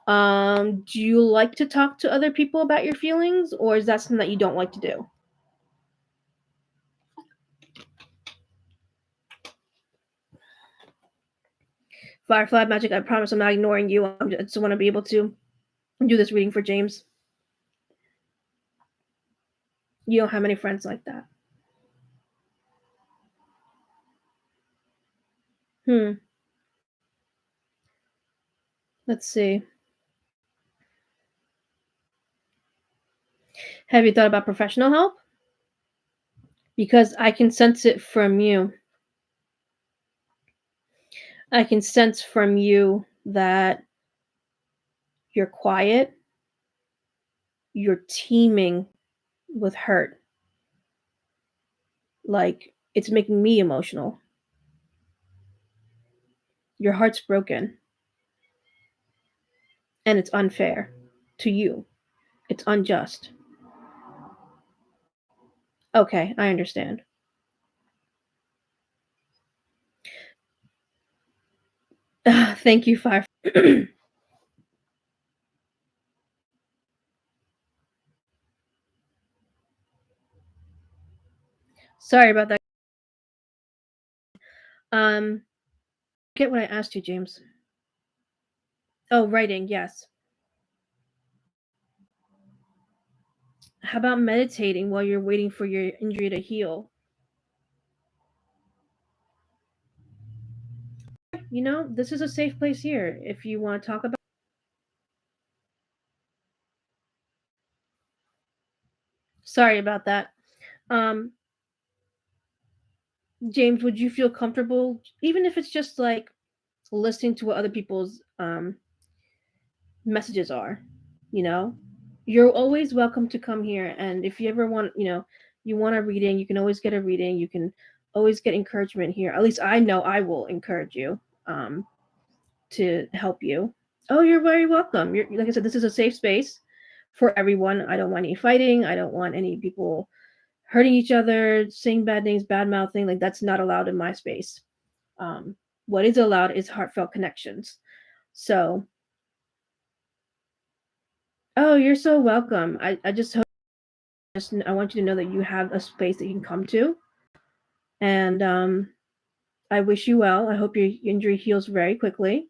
Do you like to talk to other people about your feelings or is that something that you don't like to do? Firefly Magic, I promise I'm not ignoring you. I just want to be able to do this reading for James. You don't have many friends like that. Hmm. Let's see. Have you thought about professional help? Because I can sense it from you. I can sense from you that you're quiet, you're teeming with hurt. Like, it's making me emotional. Your heart's broken, and it's unfair to you. It's unjust. Okay, I understand. Thank you, Fire. Sorry about that. Um, get what I asked you, James. Oh, writing, yes. How about meditating while you're waiting for your injury to heal? This is a safe place here. If you want to talk about, sorry about that. Um, James, would you feel comfortable, even if it's just like listening to what other people's messages are? You know, you're always welcome to come here. And if you ever want, you want a reading, you can always get a reading. You can always get encouragement here. At least I know I will encourage you to help you. Oh, you're very welcome. Like I said, this is a safe space for everyone. I don't want any fighting. I don't want any people hurting each other, saying bad things, bad mouthing. Like that's not allowed in my space. Um, what is allowed is heartfelt connections. So, oh, you're so welcome. I just hope, I want you to know that you have a space that you can come to. And I wish you well. I hope your injury heals very quickly.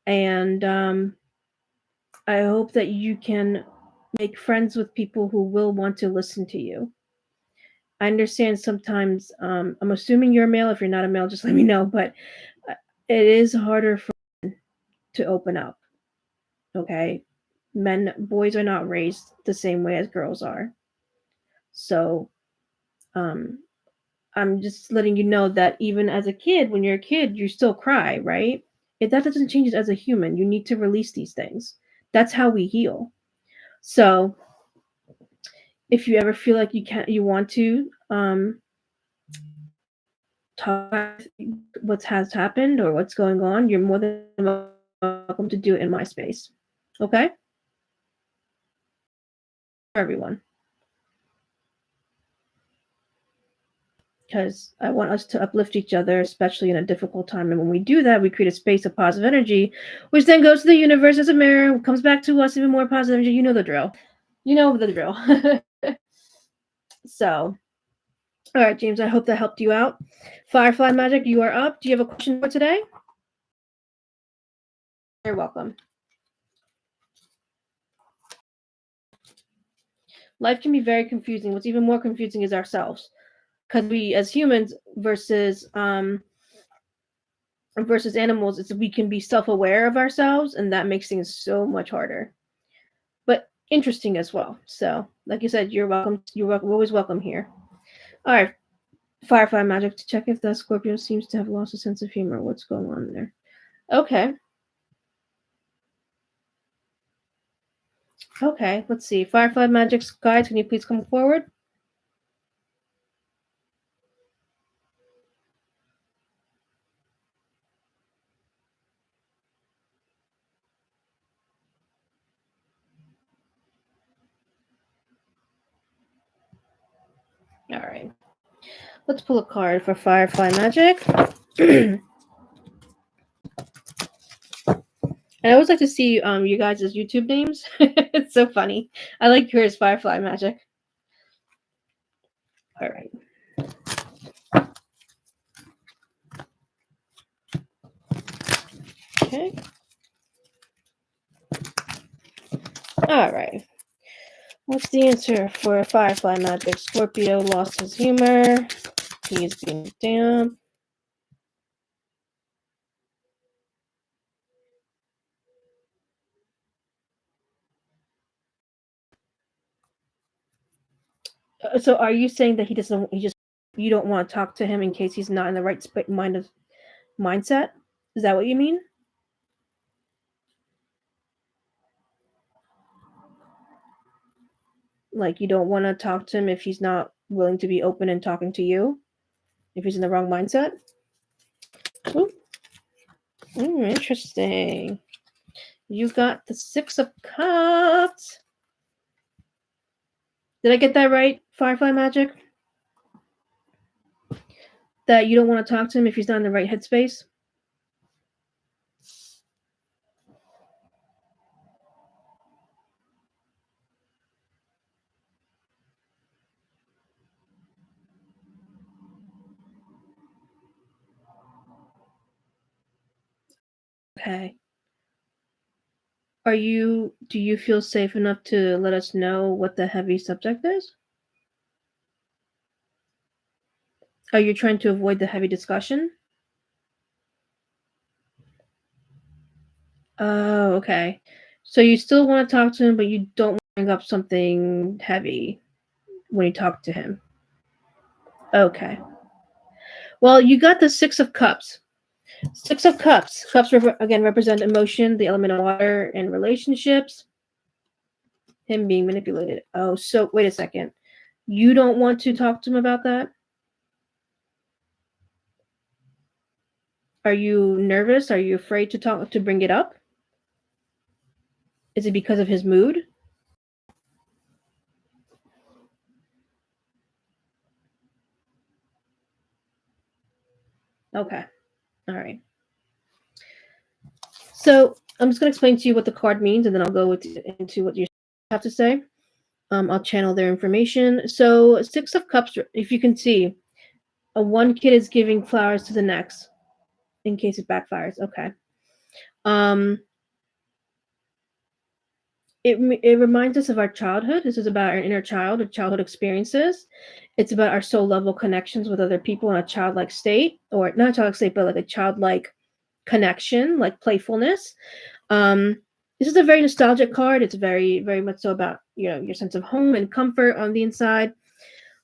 And I hope that you can make friends with people who will want to listen to you. I understand sometimes, I'm assuming you're a male. If you're not a male, just let me know. But uh, it is harder to open up. Okay, boys are not raised the same way as girls are. So um, I'm just letting you know that even as a kid, when you're a kid, you still cry, right? If that doesn't change as a human, you need to release these things. That's how we heal. So if you ever feel like you want to talk about what has happened or what's going on, you're more than welcome to do it in my space. Okay, for everyone. Because I want us to uplift each other, especially in a difficult time. And when we do that, we create a space of positive energy, which then goes to the universe as a mirror, comes back to us even more positive energy. You know the drill. You know the drill. So, all right, James, I hope that helped you out. Firefly Magic, you are up. Do you have a question for today? You're welcome. Life can be very confusing. What's even more confusing is ourselves. Because we, as humans, versus animals, is we can be self-aware of ourselves, and that makes things so much harder. But interesting as well. So, like you said, you're welcome. You're welcome, always welcome here. All right, Firefly Magic to check if the Scorpio seems to have lost a sense of humor. What's going on there? Okay. Okay. Let's see. Firefly Magic's guides. Can you please come forward? All right. Let's pull a card for Firefly Magic. I always like to see you guys' YouTube names. It's so funny. I like yours, Firefly Magic. All right. Okay. All right. What's the answer for Firefly Magic? Scorpio lost his humor. He is being damp. So are you saying that you don't want to talk to him in case he's not in the right mindset? Is that what you mean? Like you don't want to talk to him if he's not willing to be open and talking to you? If he's in the wrong mindset? Ooh. Interesting. You got the Six of Cups. Did I get that right, Firefly Magic? That you don't want to talk to him if he's not in the right headspace? Okay. Do you feel safe enough to let us know what the heavy subject is? Are you trying to avoid the heavy discussion? Oh, okay. So you still want to talk to him, but you don't want to bring up something heavy when you talk to him. Okay. Well, you got the Six of Cups. Six of Cups. Cups again represent emotion, the element of water, and relationships. Him being manipulated. Oh, so wait a second. You don't want to talk to him about that? Are you nervous? Are you afraid to bring it up? Is it because of his mood? Okay. All right. So I'm just going to explain to you what the card means, and then I'll go into what you have to say. I'll channel their information. So Six of Cups, if you can see, one kid is giving flowers to the next in case it backfires. Okay. Um, it reminds us of our childhood. This is about our inner child, our childhood experiences. It's about our soul level connections with other people in a childlike state, or not a childlike state, but like a childlike connection, like playfulness. Um, this is a very nostalgic card. It's very, very much so about your sense of home and comfort on the inside.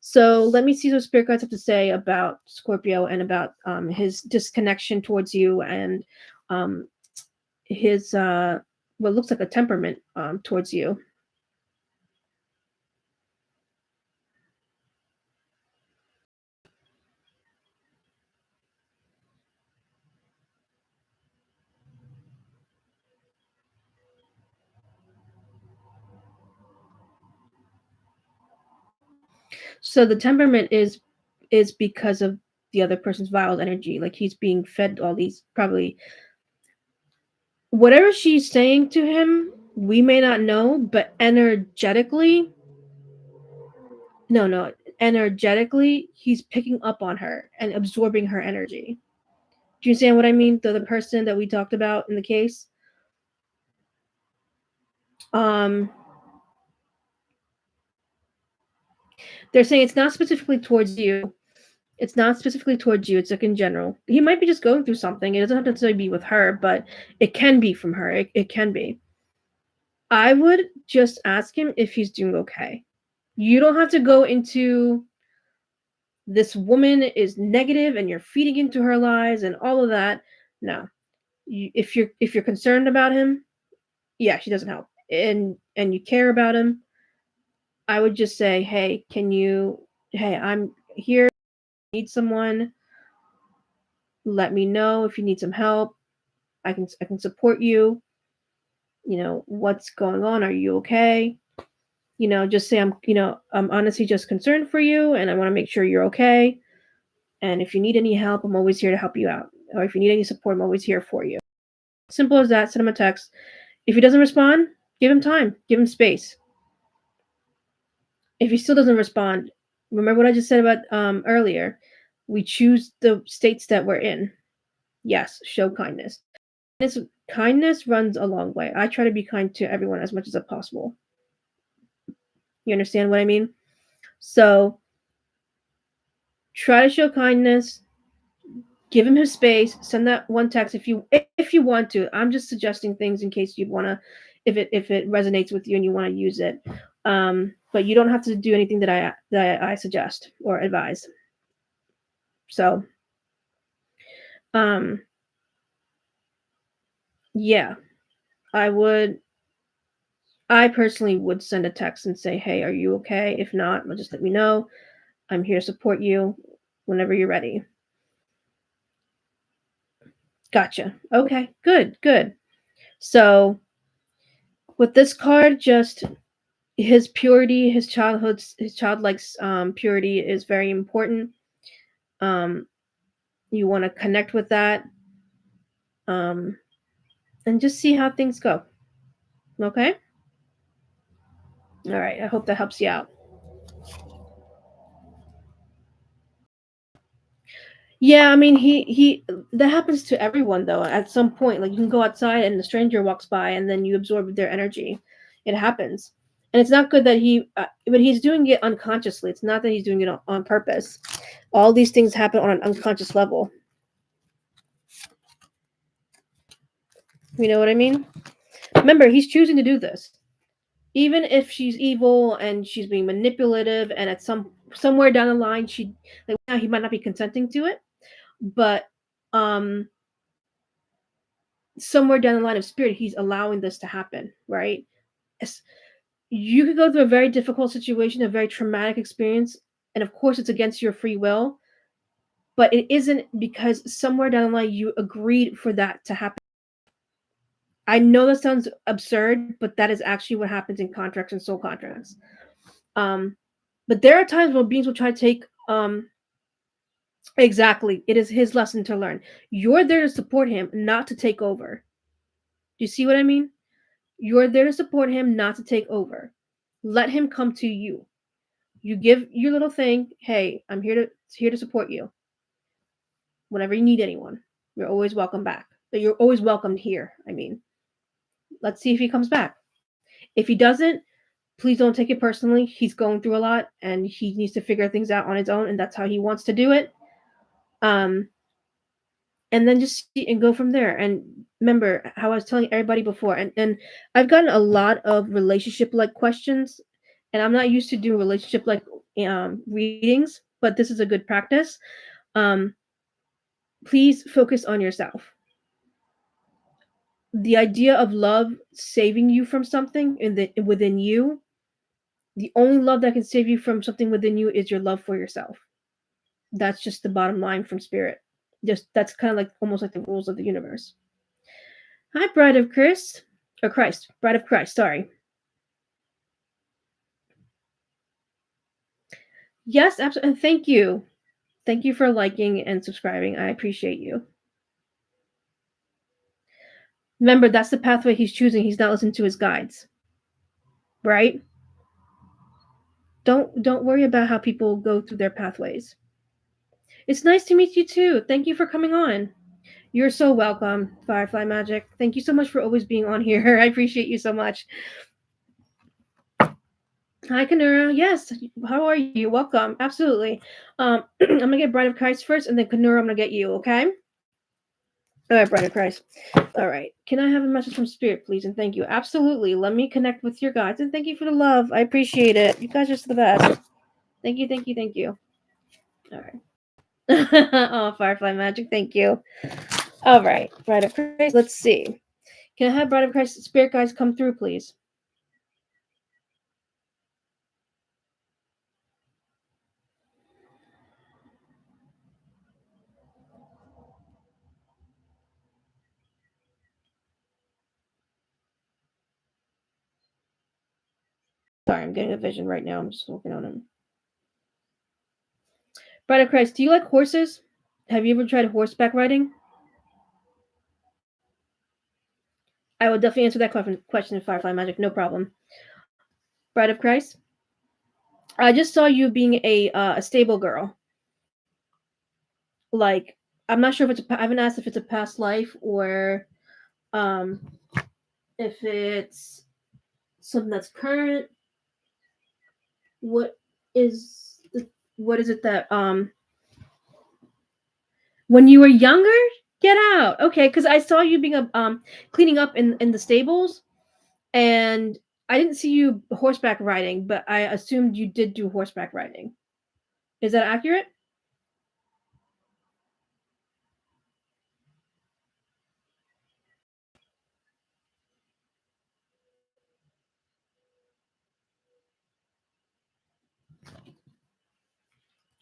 So let me see what spirit guides have to say about Scorpio and about his disconnection towards you and um, his what looks like a temperament towards you. So the temperament is because of the other person's vile energy. Like he's being fed all these probably whatever she's saying to him. We may not know, but energetically, no, energetically, he's picking up on her and absorbing her energy. Do you understand what I mean? The person that we talked about in the case. Um, they're saying it's not specifically towards you. It's not specifically towards you. It's like in general. He might be just going through something. It doesn't have to necessarily be with her, but it can be from her. It can be. I would just ask him if he's doing okay. You don't have to go into this woman is negative and you're feeding into her lies and all of that. No. If you're concerned about him, yeah, she doesn't help. And you care about him, I would just say, hey, I'm here, need someone, let me know if you need some help. I can support you. What's going on? Are you okay? Just say I'm honestly just concerned for you, and I want to make sure you're okay. And if you need any help, I'm always here to help you out. Or if you need any support, I'm always here for you. Simple as that. Send him a text. If he doesn't respond, give him time, give him space. If he still doesn't respond, remember what I just said about earlier. We choose the states that we're in. Yes, show kindness. Kindness runs a long way. I try to be kind to everyone as much as possible. You understand what I mean? So try to show kindness. Give him his space. Send that one text if you want to. I'm just suggesting things in case you want to, if it resonates with you and you want to use it. But you don't have to do anything that I suggest or advise. So, um, yeah, I would. I personally would send a text and say, "Hey, are you okay? If not, just let me know. I'm here to support you whenever you're ready." Gotcha. Okay, good, good. So with this card, just his purity, his childlike purity is very important. Um, you want to connect with that, um, and just see how things go. Okay. All right. I hope that helps you out. Yeah, I mean, he that happens to everyone though. At some point, like you can go outside and a stranger walks by, and then you absorb their energy. It happens, and it's not good that but he's doing it unconsciously. It's not that he's doing it on purpose. All these things happen on an unconscious level. You know what I mean? Remember, he's choosing to do this, even if she's evil and she's being manipulative, and at somewhere down the line, like now he might not be consenting to it, but um somewhere down the line of spirit, he's allowing this to happen, right? Yes. You could go through a very difficult situation, a very traumatic experience, and of course, it's against your free will, but it isn't because somewhere down the line you agreed for that to happen. I know that sounds absurd, but that is actually what happens in contracts and soul contracts. Um, but there are times when beings will try to take exactly. It is his lesson to learn. You're there to support him, not to take over. Do you see what I mean? You're there to support him, not to take over. Let him come to you. You give your little thing. Hey, I'm here to support you. Whenever you need anyone, you're always welcome back. You're always welcomed here. I mean, let's see if he comes back. If he doesn't, please don't take it personally. He's going through a lot and he needs to figure things out on his own, and that's how he wants to do it. Um, and then just see and go from there. And remember how I was telling everybody before, and I've gotten a lot of relationship like questions, and I'm not used to doing relationship like readings, but this is a good practice. Um, please focus on yourself. The idea of love saving you from something within you, the only love that can save you from something within you is your love for yourself. That's just the bottom line from spirit. Just that's kind of like almost like the rules of the universe. Hi, Bride of Christ. Or Christ. Bride of Christ, sorry. Yes, absolutely. And thank you. Thank you for liking and subscribing. I appreciate you. Remember, that's the pathway he's choosing. He's not listening to his guides. Right? Don't worry about how people go through their pathways. It's nice to meet you too. Thank you for coming on. You're so welcome, Firefly Magic. Thank you so much for always being on here. I appreciate you so much. Hi, Kanura. Yes, how are you? Welcome. Absolutely. I'm gonna get Bride of Christ first, and then Kanura, I'm gonna get you. Okay. All right, Bride of Christ. All right. Can I have a message from Spirit, please? And thank you. Absolutely. Let me connect with your guides, and thank you for the love. I appreciate it. You guys are just the best. Thank you. Thank you. Thank you. All right. Oh, Firefly Magic. Thank you. All right, Bride of Christ. Let's see. Can I have Bride of Christ Spirit guides come through, please? Sorry, I'm getting a vision right now. I'm just working on it. Bride of Christ, do you like horses? Have you ever tried horseback riding? I will definitely answer that question in Firefly Magic, no problem. Bride of Christ, I just saw you being a stable girl. Like, I'm not sure if I haven't asked if it's a past life or um if it's something that's current. What is what is it that when you were younger? Get out. Okay, because I saw you being a cleaning up in the stables, and I didn't see you horseback riding, but I assumed you did do horseback riding. Is that accurate?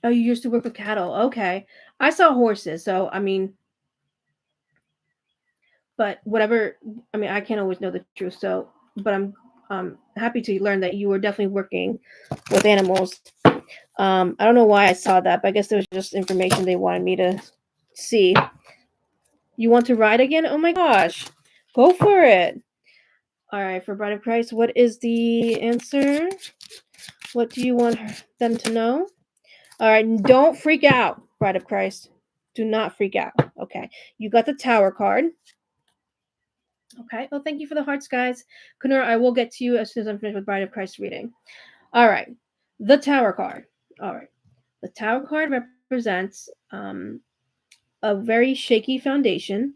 Oh, you used to work with cattle. Okay. I saw horses, so I mean, but whatever, I mean, I can't always know the truth, so but I'm happy to learn that you were definitely working with animals. I don't know why I saw that, but I guess there was just information they wanted me to see. You want to ride again? Oh my gosh. Go for it. All right, for Bride of Christ, what is the answer? What do you want them to know? All right, don't freak out, Bride of Christ. Do not freak out. Okay, you got the Tower card. Okay, well, thank you for the hearts, guys. Kunura, I will get to you as soon as I'm finished with Bride of Christ reading. All right, the Tower card. All right, the Tower card represents a very shaky foundation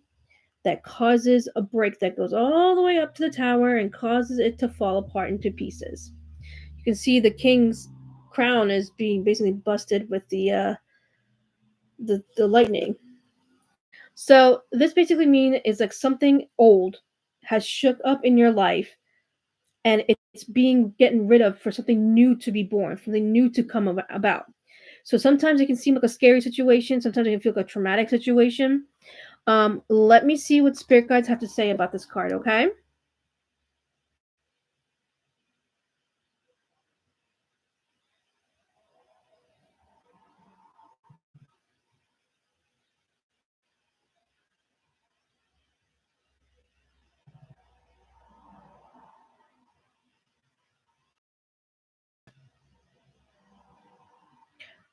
that causes a break that goes all the way up to the tower and causes it to fall apart into pieces. You can see the king's crown is being basically busted with the lightning. So this basically means is like something old has shook up in your life and it's being getting rid of for something new to be born, something new to come about. So sometimes it can seem like a scary situation, sometimes it can feel like a traumatic situation. Let me see what spirit guides have to say about this card, okay?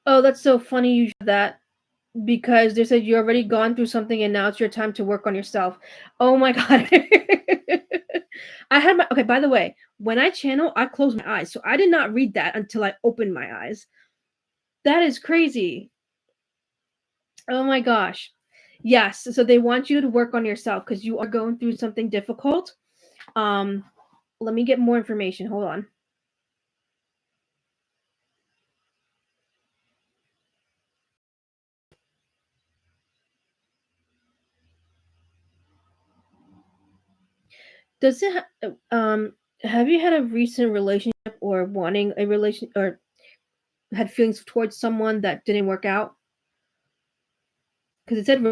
Oh, that's so funny you said that because they said you already gone through something and now it's your time to work on yourself. Oh my god. I had my okay, by the way, when I channel, I close my eyes. So I did not read that until I opened my eyes. That is crazy. Oh my gosh. Yes, so they want you to work on yourself because you are going through something difficult. Um, let me get more information. Hold on. Does it have you had a recent relationship or wanting a relation or had feelings towards someone that didn't work out? Because it said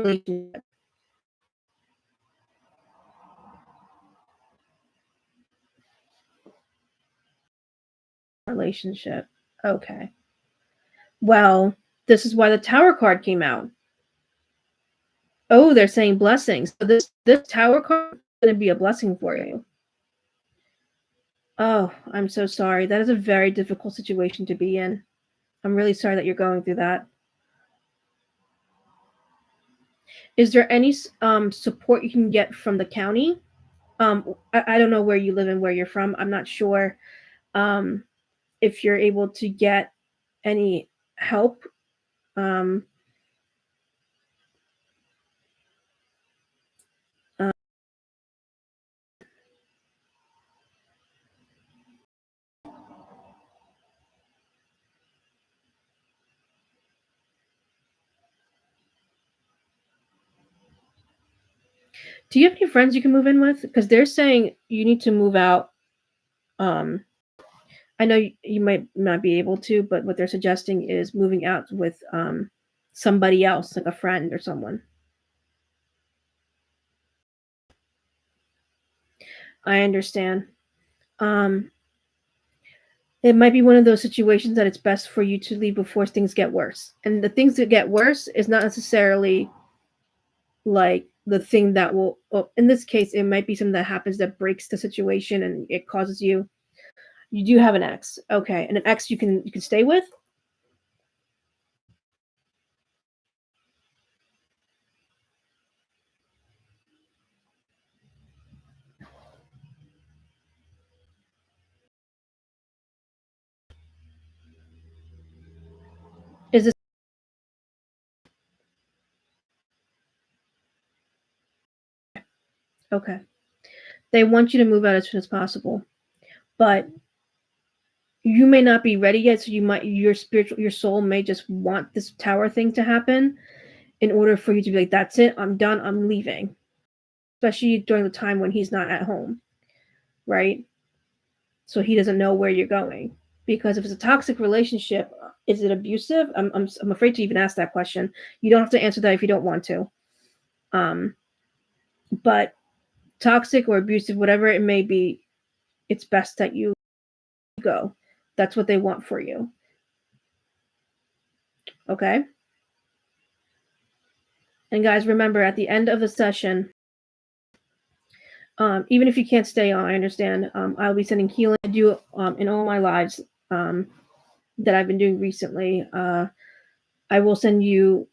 relationship. Okay. Well, this is why the Tower card came out. Oh, they're saying blessings. So this Tower card is going to be a blessing for you. Oh, I'm so sorry. That is a very difficult situation to be in. I'm really sorry that you're going through that. Is there any support you can get from the county? I don't know where you live and where you're from. I'm not sure um, if you're able to get any help. Um, uh, do you have any friends you can move in with? Because they're saying you need to move out. Um, I know you might not be able to, but what they're suggesting is moving out with somebody else, like a friend or someone. I understand. Um, It might be one of those situations that it's best for you to leave before things get worse. And the things that get worse is not necessarily like the thing that will, well, in this case, it might be something that happens that breaks the situation and it causes you. You do have an ex, okay, and an ex you can stay with. Is this okay? They want you to move out as soon as possible, but you may not be ready yet. So your soul may just want this tower thing to happen in order for you to be like, that's it, I'm done, I'm leaving. Especially during the time when he's not at home, right? So he doesn't know where you're going. Because if it's a toxic relationship, is it abusive? I'm afraid to even ask that question. You don't have to answer that if you don't want to. Um, but toxic or abusive, whatever it may be, it's best that you go. That's what they want for you. Okay? And guys, remember at the end of the session, even if you can't stay on, I understand. I'll be sending healing to do in all my lives that I've been doing recently. I will send you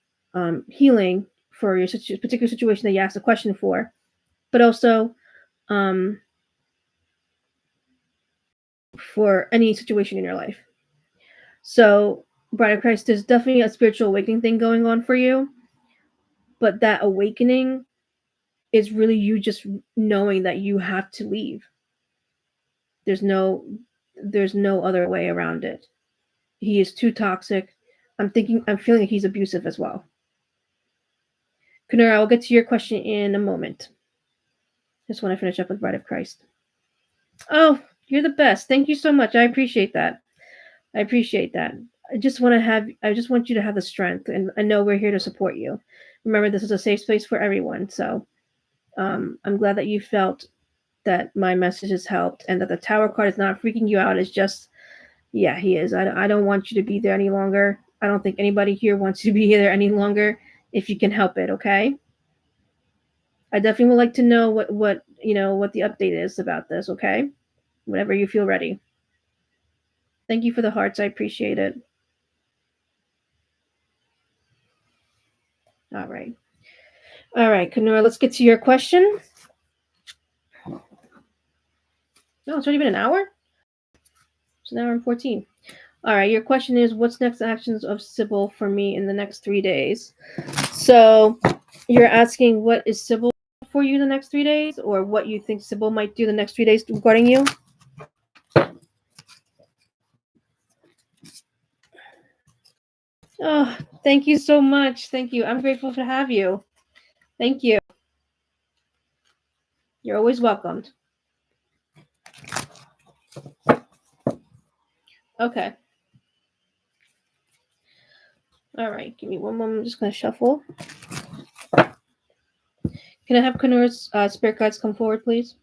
healing for your particular situation that you asked a question for, but also um, for any situation in your life. So, Bride of Christ, there's definitely a spiritual awakening thing going on for you, but that awakening is really you just knowing that you have to leave. There's no there's no other way around it. He is too toxic. I'm feeling like he's abusive as well. Kunura, I'll get to your question in a moment. Just want to finish up with Bride of Christ. Oh, you're the best. Thank you so much. I appreciate that. I appreciate that. I just want you to have the strength and I know we're here to support you. Remember, this is a safe space for everyone. So I'm glad that you felt that my message has helped and that the tower card is not freaking you out. It's just, yeah, he is. I don't want you to be there any longer. I don't think anybody here wants you to be there any longer if you can help it, okay? I definitely would like to know what the update is about this, okay? Whenever you feel ready. Thank you for the hearts. I appreciate it. All right. All right, Kanura, let's get to your question. No, it's already been an hour? It's an hour and 14. All right, your question is what's next actions of Sybil for me in the next 3 days? So you're asking what is Sybil for you the next 3 days or what you think Sybil might do the next 3 days regarding you? Oh, thank you so much. Thank you. I'm grateful to have you. Thank you. You're always welcomed. Okay. All right. Give me one moment. I'm just going to shuffle. Can I have Kanura's spirit guides come forward, please?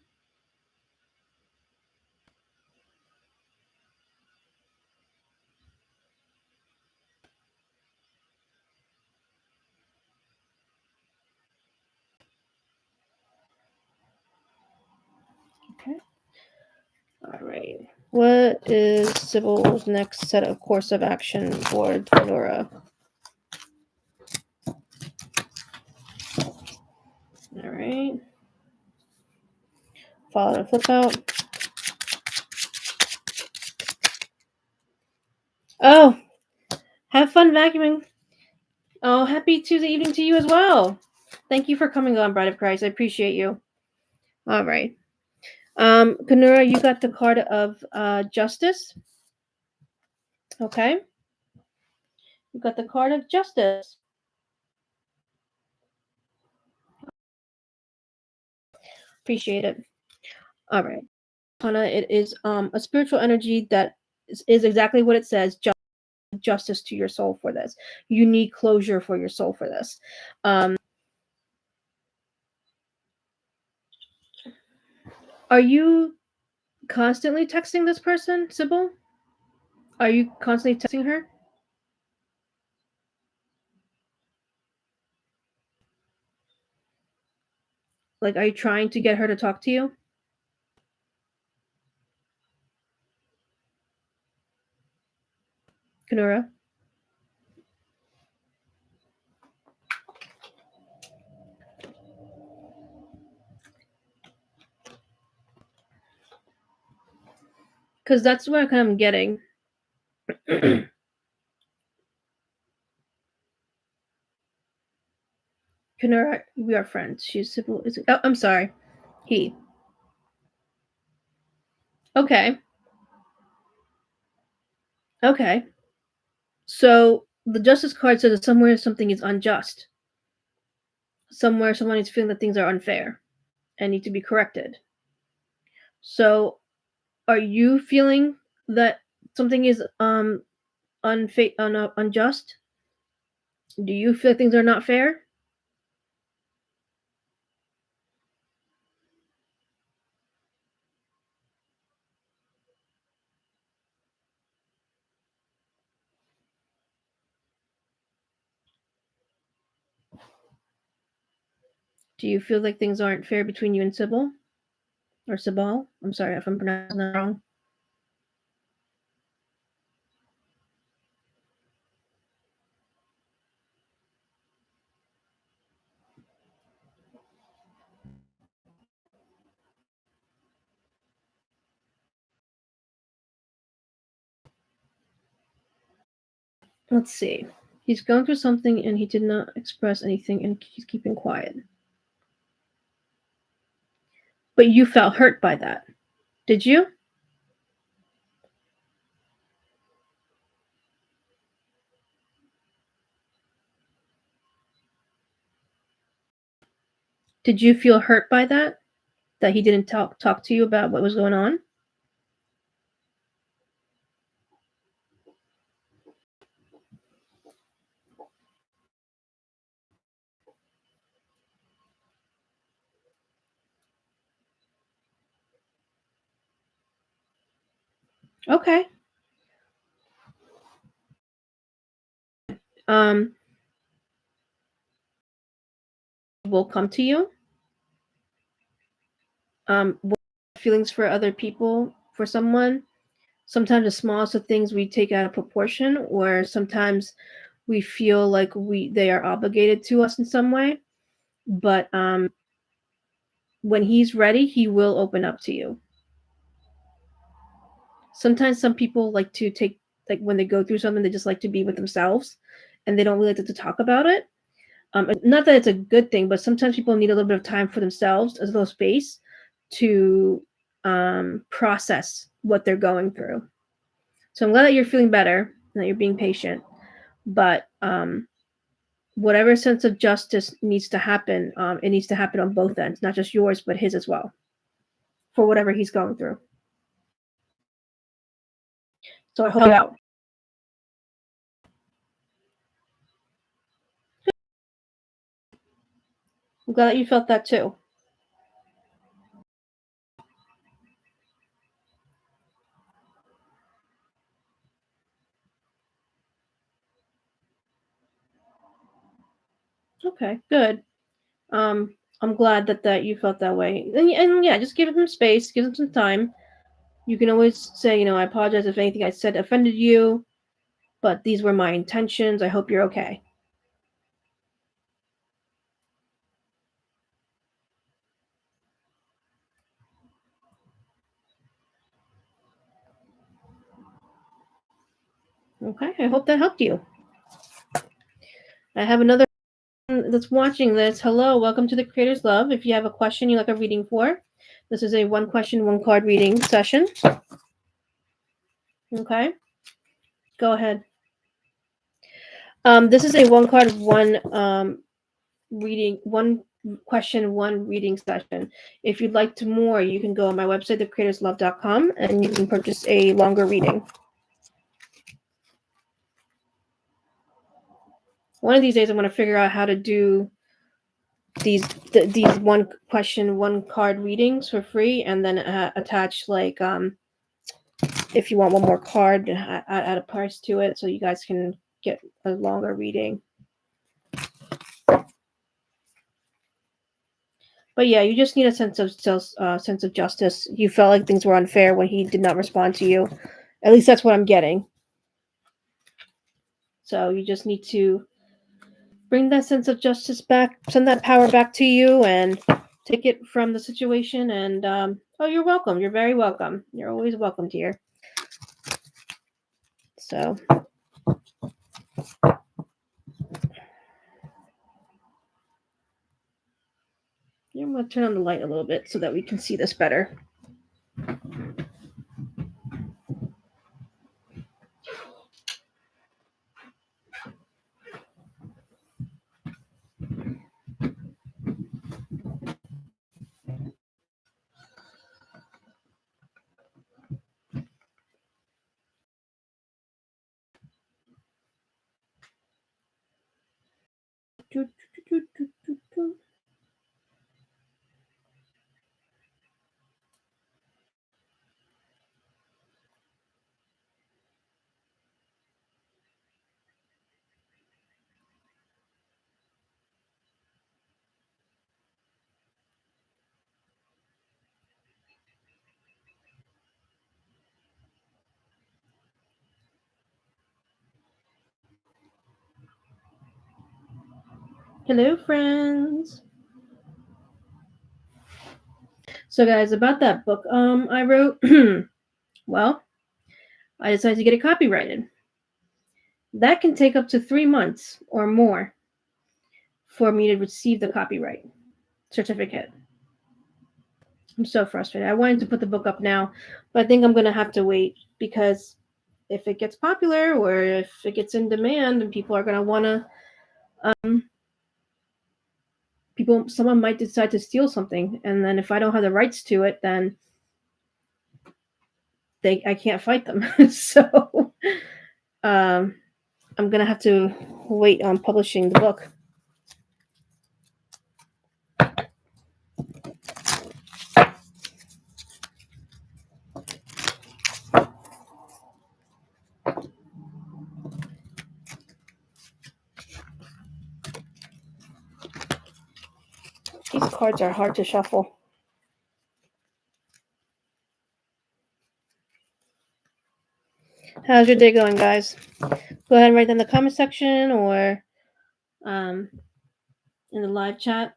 Okay. All right. What is Sybil's next set of course of action for Nora? All right. Follow the flip out. Oh, have fun vacuuming. Oh, happy Tuesday evening to you as well. Thank you for coming on, Bride of Christ. I appreciate you. All right. Kanura, you got the card of justice. Okay. You got the card of justice. Appreciate it. All right. Hana, it is a spiritual energy that is exactly what it says. Justice to your soul for this. You need closure for your soul for this. Are you constantly texting this person, Sybil? Are you constantly texting her? Like, are you trying to get her to talk to you? Kanura? Because that's what I'm getting. Kanura, we are friends. She's civil. Oh, I'm sorry. He. Okay. Okay. So the justice card says that somewhere something is unjust. Somewhere someone is feeling that things are unfair and need to be corrected. So are you feeling that something is unjust? Do you feel things are not fair? Do you feel like things aren't fair between you and Sybil or Sybil? I'm sorry if I'm pronouncing that wrong. Let's see. He's going through something and he did not express anything and he's keeping quiet. But you felt hurt by that. Did you? Did you feel hurt by that? That he didn't talk to you about what was going on? Okay. Um, will come to you. What feelings for other people, for someone. Sometimes the smallest of things we take out of proportion, or sometimes we feel like they are obligated to us in some way. But when he's ready, he will open up to you. Sometimes some people like to take like when they go through something, they just like to be with themselves, and they don't really like to talk about it. Not that it's a good thing, but sometimes people need a little bit of time for themselves, a little space to process what they're going through. So I'm glad that you're feeling better and that you're being patient. But whatever sense of justice needs to happen, it needs to happen on both ends, not just yours, but his as well, for whatever he's going through. So I hope you out. I'm glad that you felt that too. Okay, good. I'm glad that you felt that way. And yeah, just give him space, give him some time. You can always say, I apologize if anything I said offended you, but these were my intentions. I hope you're okay. Okay, I hope that helped you. I have another that's watching this. Hello, welcome to the Creator's Love. If you have a question you like a reading for, this is a one question, one card reading session. Okay, go ahead. This is a one card, one question, one reading session. If you'd like to more, you can go on my website, thecreatorslove.com, and you can purchase a longer reading. One of these days, I'm going to figure out how to do these one question, one card readings for free, and then attach like if you want one more card, add a price to it so you guys can get a longer reading. But yeah, you just need a sense of justice. You felt like things were unfair when he did not respond to you. At least that's what I'm getting. So you just need to bring that sense of justice back, send that power back to you, and take it from the situation. And oh, you're welcome. You're very welcome. You're always welcomed here. So I'm going to turn on the light a little bit so that we can see this better. Hello, friends. So, guys, about that book I wrote, well, I decided to get it copyrighted. That can take up to 3 months or more for me to receive the copyright certificate. I'm so frustrated. I wanted to put the book up now, but I think I'm going to have to wait because if it gets popular or if it gets in demand and people are going to want to, someone might decide to steal something. And then if I don't have the rights to it, then I can't fight them. So I'm going to have to wait on publishing the book. These cards are hard to shuffle. How's your day going, guys? Go ahead and write in the comment section or in the live chat.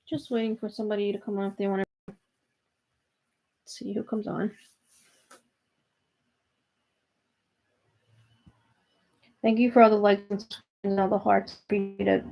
Just waiting for somebody to come on if they want to see who comes on. Thank you for all the likes and all the hearts. Appreciate it.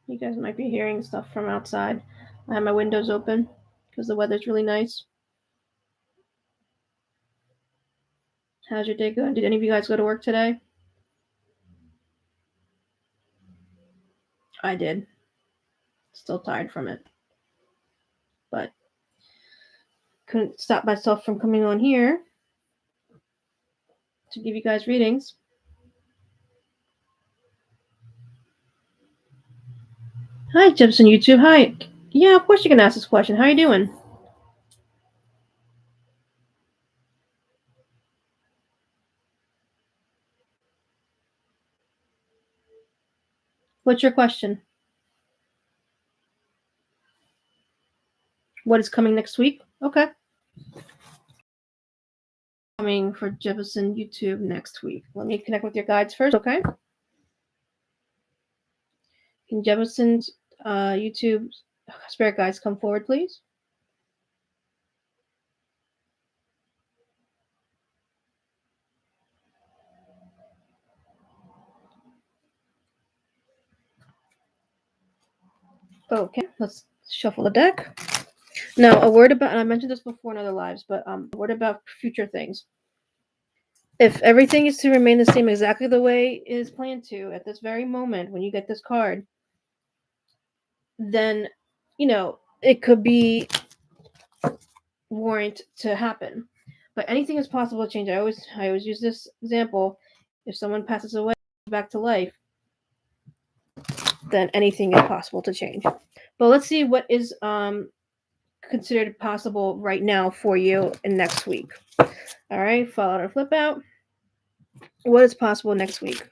You guys might be hearing stuff from outside. I have my windows open because the weather's really nice. How's your day going? Did any of you guys go to work today? I did. Still tired from it. But couldn't stop myself from coming on here to give you guys readings. Hi, Jefferson YouTube. Hi. Yeah, of course you can ask this question. How are you doing? What's your question? What is coming next week? Okay. Coming for Jefferson YouTube next week. Let me connect with your guides first, okay? Can Jefferson's YouTube spirit guides come forward, please? Okay, let's shuffle the deck. Now, a word about, and I mentioned this before in other lives, but a word about future things. If everything is to remain the same exactly the way it is planned to at this very moment when you get this card, then, it could be warrant to happen. But anything is possible to change. I always use this example. If someone passes away back to life, then anything is possible to change. But let's see what is considered possible right now for you in next week. All right, fall out or flip out. What is possible next week?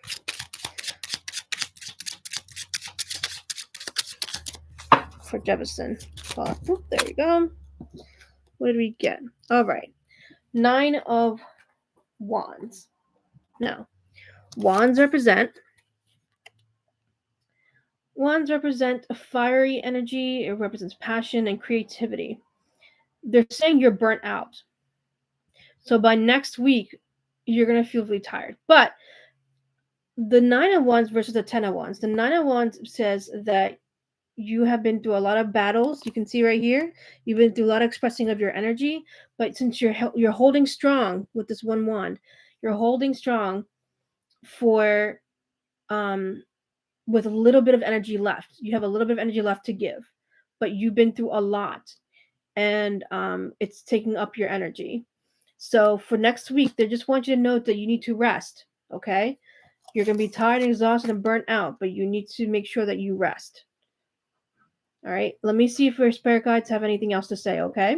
For Jefferson. There you go. What did we get? All right. 9 of Wands. Now, Wands represent a fiery energy. It represents passion and creativity. They're saying you're burnt out. So by next week, you're going to feel really tired. But the 9 of Wands versus the 10 of Wands. The 9 of Wands says that you have been through a lot of battles. You can see right here, you've been through a lot of expressing of your energy. But since you're holding strong with this one wand, you're holding strong for with a little bit of energy left. You have a little bit of energy left to give, but you've been through a lot, and it's taking up your energy. So for next week, they just want you to note that you need to rest. Okay, you're gonna be tired and exhausted and burnt out, but you need to make sure that you rest. All right. Let me see if your spirit guides have anything else to say. Okay.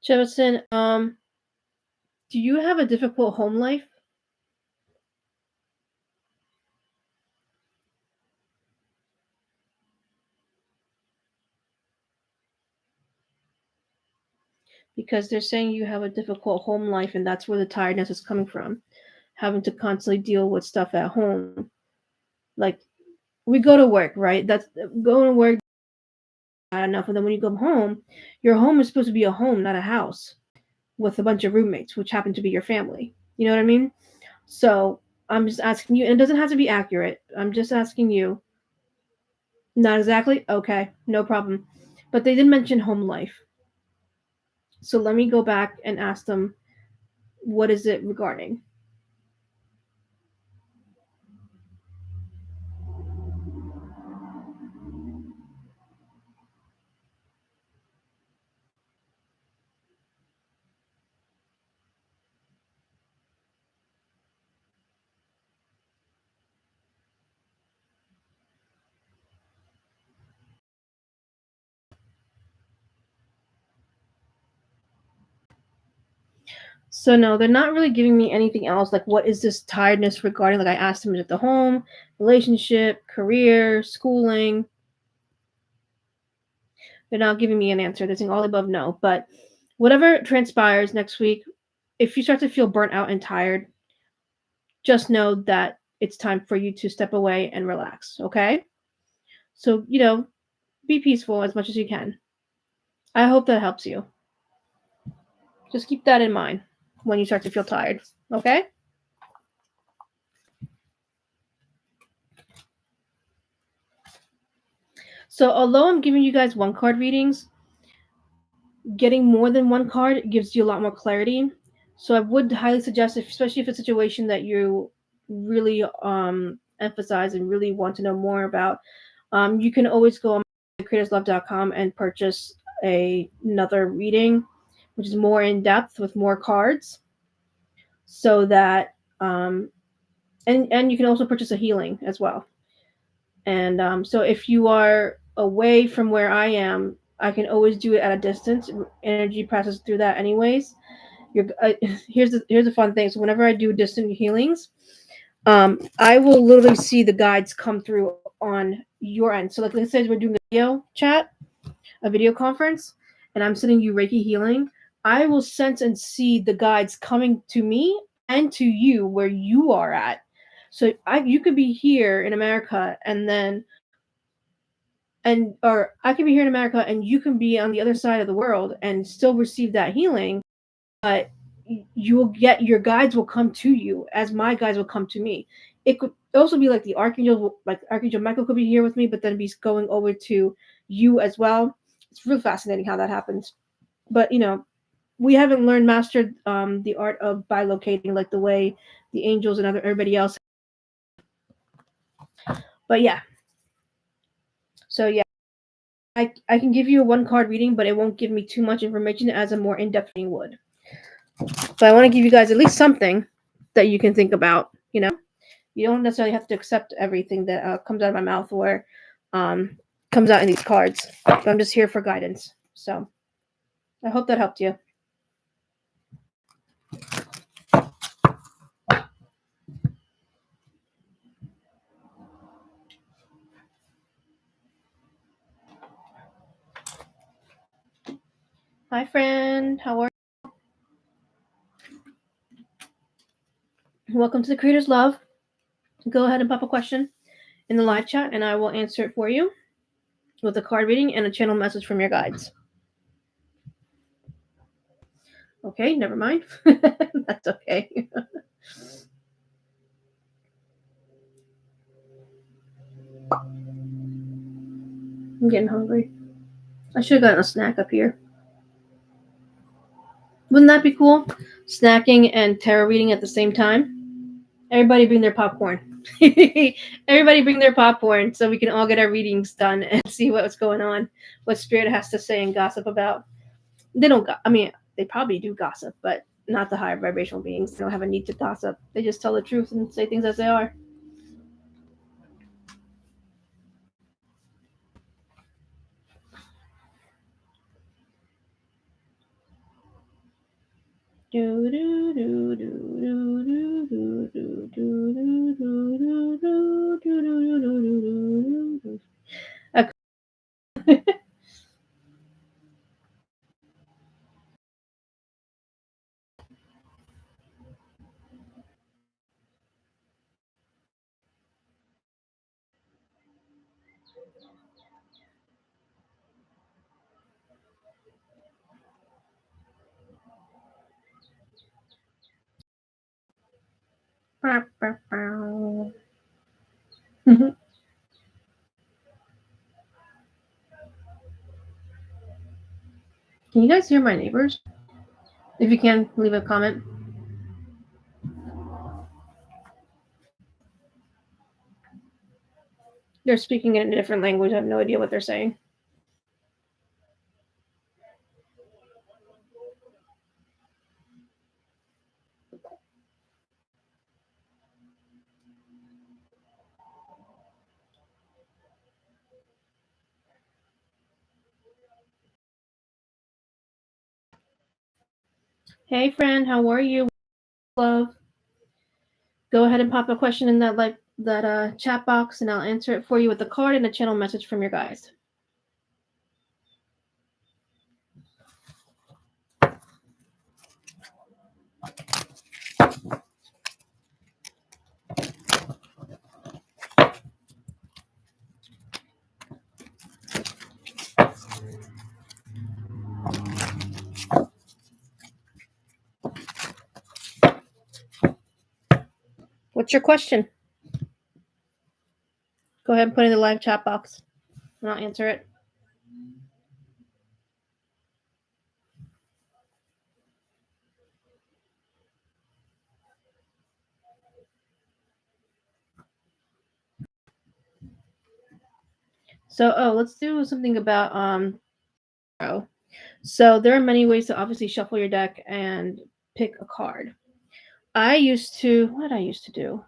Jefferson, do you have a difficult home life? Because they're saying you have a difficult home life, and that's where the tiredness is coming from. Having to constantly deal with stuff at home. Like, we go to work, right? That's going to work not enough. And then when you come home, your home is supposed to be a home, not a house with a bunch of roommates, which happen to be your family. You know what I mean? So I'm just asking you, and it doesn't have to be accurate. I'm just asking you. Not exactly? Okay, no problem. but they did mention home life. So let me go back and ask them, what is it regarding? So no, they're not really giving me anything else. Like, what is this tiredness regarding? Like, I asked them, is it the home, relationship, career, schooling? They're not giving me an answer. They're saying all the above, no. But whatever transpires next week, if you start to feel burnt out and tired, just know that it's time for you to step away and relax. Okay? So be peaceful as much as you can. I hope that helps you. Just keep that in mind when you start to feel tired. Okay? So, although I'm giving you guys one card readings, getting more than one card gives you a lot more clarity. So, I would highly suggest, especially if it's a situation that you really emphasize and really want to know more about, you can always go on creatorslove.com and purchase another reading, which is more in depth with more cards, so that and you can also purchase a healing as well. And so if you are away from where I am, I can always do it at a distance. Energy passes through that anyways. You're, here's the fun thing. So whenever I do distant healings, I will literally see the guides come through on your end. So like let's say we're doing a video chat, a video conference, and I'm sending you Reiki healing. I will sense and see the guides coming to me and to you where you are at. So you could be here in America or I can be here in America and you can be on the other side of the world and still receive that healing, but you will get your guides will come to you as my guides will come to me. It could also be like the archangel, like Archangel Michael could be here with me, but then be going over to you as well. It's really fascinating how that happens. But we haven't mastered the art of bilocating like the way the angels and everybody else. But yeah, so yeah. I can give you a one card reading, but it won't give me too much information as a more in depth reading would. But I want to give you guys at least something that you can think about. You don't necessarily have to accept everything that comes out of my mouth or comes out in these cards. But I'm just here for guidance. So I hope that helped you. Hi, friend. How are you? Welcome to the Creator's Love. Go ahead and pop a question in the live chat, and I will answer it for you with a card reading and a channel message from your guides. Okay, never mind. That's okay. I'm getting hungry. I should have gotten a snack up here. Wouldn't that be cool? Snacking and tarot reading at the same time. Everybody bring their popcorn. Everybody bring their popcorn so we can all get our readings done and see what's going on, what spirit has to say and gossip about. They don't. I mean, they probably do gossip, but not the higher vibrational beings. They don't have a need to gossip. They just tell the truth and say things as they are. Can you guys hear my neighbors? If you can, leave a comment. They're speaking in a different language. I have no idea what they're saying. Hey, friend, how are you? Love. Go ahead and pop a question in that chat box, and I'll answer it for you with a card and a channel message from your guys. What's your question? Go ahead and put it in the live chat box, and I'll answer it. So, let's do something about tarot. So there are many ways to obviously shuffle your deck and pick a card. What did I used to do?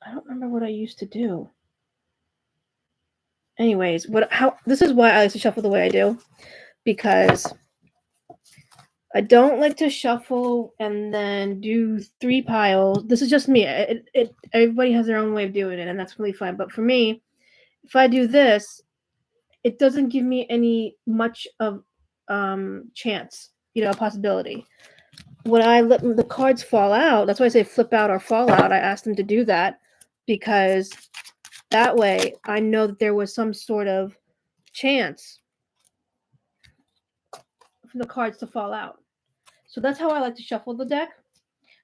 I don't remember what I used to do. Anyways, this is why I like to shuffle the way I do, because I don't like to shuffle and then do three piles. This is just me. Everybody has their own way of doing it, and that's really fine. But for me, if I do this, it doesn't give me any much of chance, a possibility. When I let the cards fall out, that's why I say flip out or fall out. I asked them to do that because that way I know that there was some sort of chance for the cards to fall out. So that's how I like to shuffle the deck.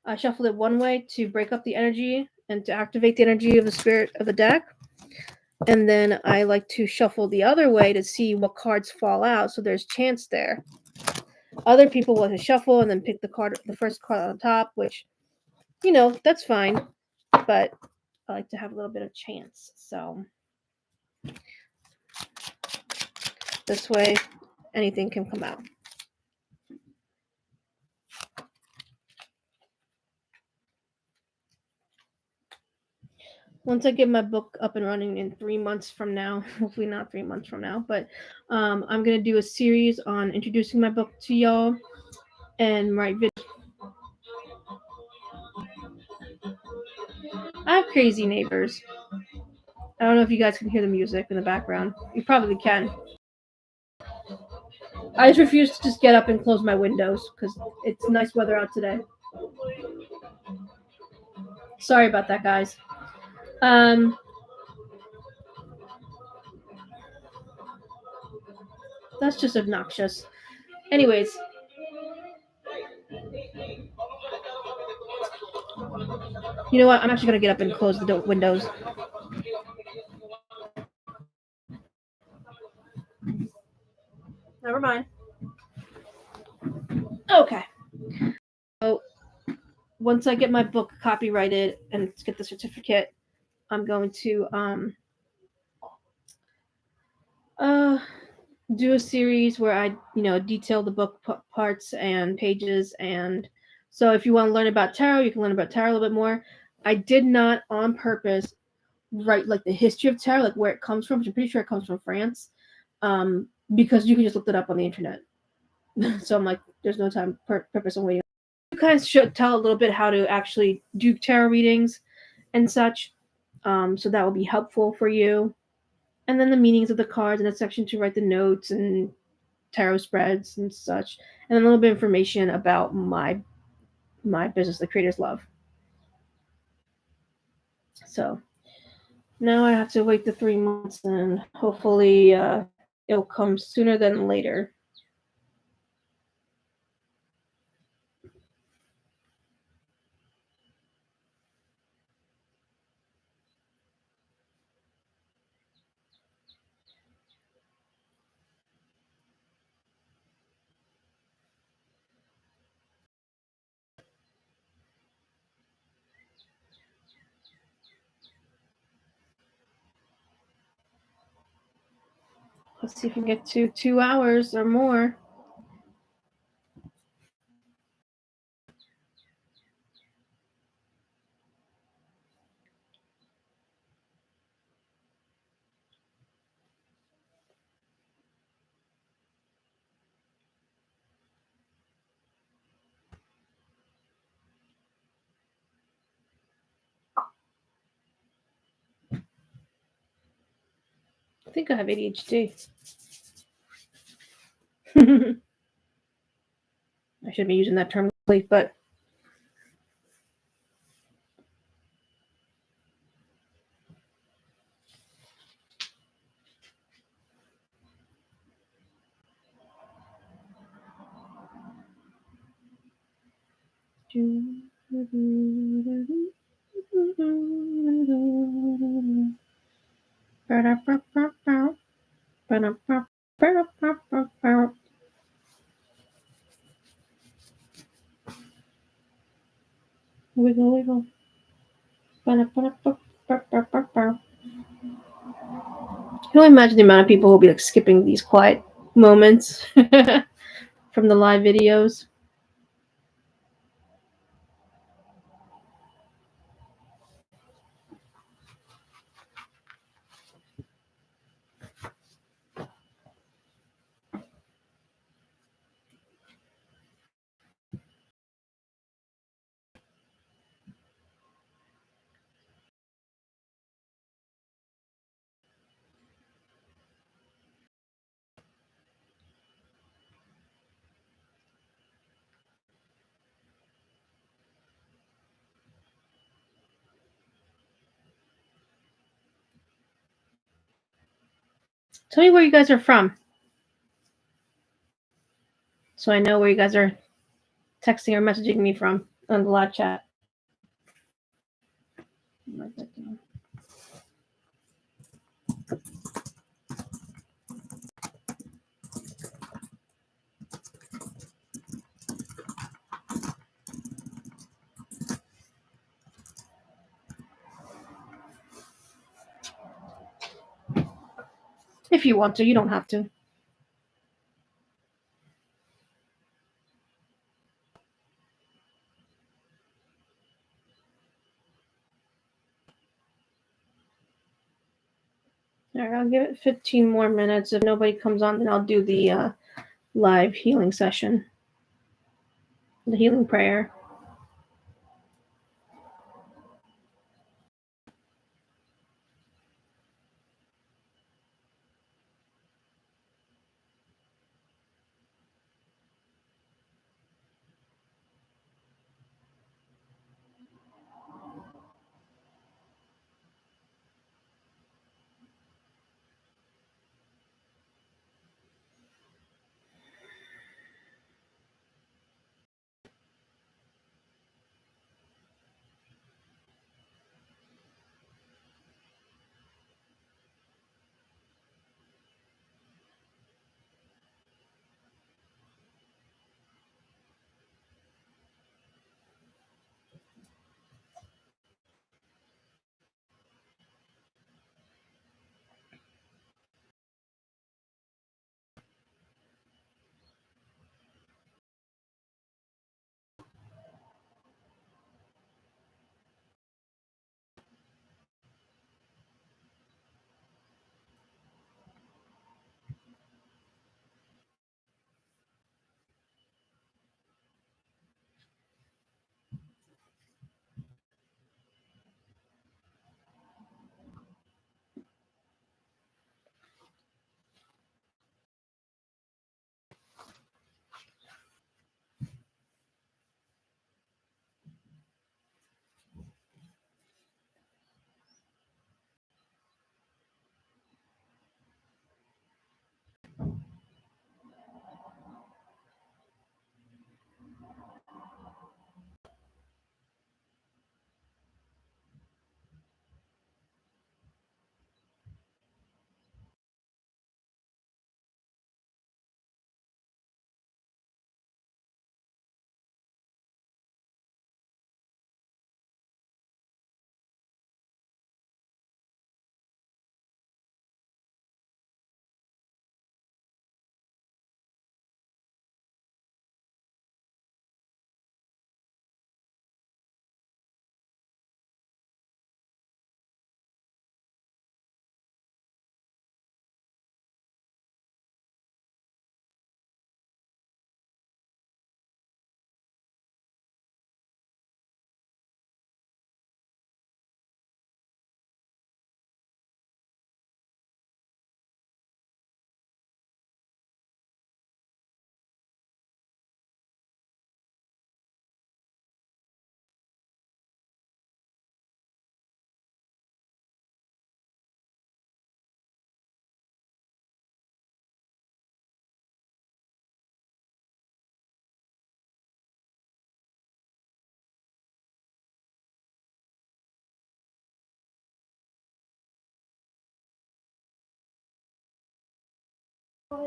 I shuffle it one way to break up the energy and to activate the energy of the spirit of the deck. And then I like to shuffle the other way to see what cards fall out, so there's chance there. Other people want to shuffle and then pick the first card on top, which, that's fine. But I like to have a little bit of chance. So this way, anything can come out. Once I get my book up and running in 3 months from now, hopefully not 3 months from now, but I'm going to do a series on introducing my book to y'all and write videos. I have crazy neighbors. I don't know if you guys can hear the music in the background. You probably can. I just refuse to just get up and close my windows because it's nice weather out today. Sorry about that, guys. That's just obnoxious. Anyways, you know what? I'm actually gonna get up and close the windows. Never mind. Okay. So once I get my book copyrighted and get the certificate, I'm going to uh do a series where I detail the book parts and pages. And so if you want to learn about tarot, you can learn about tarot a little bit more. I did not on purpose write like the history of tarot, like where it comes from, which I'm pretty sure it comes from France, because you can just look it up on the internet. So I'm like, there's no time purpose in waiting. You guys should tell a little bit how to actually do tarot readings and such, so that will be helpful for you. And then the meanings of the cards in a section to write the notes and tarot spreads and such, and a little bit of information about my business, The Creator's Love. So now I have to wait the 3 months, and hopefully it'll come sooner than later. Let's see if we can get to 2 hours or more. I think I have ADHD. I should be using that term lately, but wiggle, wiggle. I can only imagine the amount of people who will be like skipping these quiet moments from the live videos. Tell me where you guys are from, so I know where you guys are texting or messaging me from on the live chat. Write that down. If you want to, you don't have to. All right, I'll give it 15 more minutes. If nobody comes on, then I'll do the live healing session, the healing prayer. So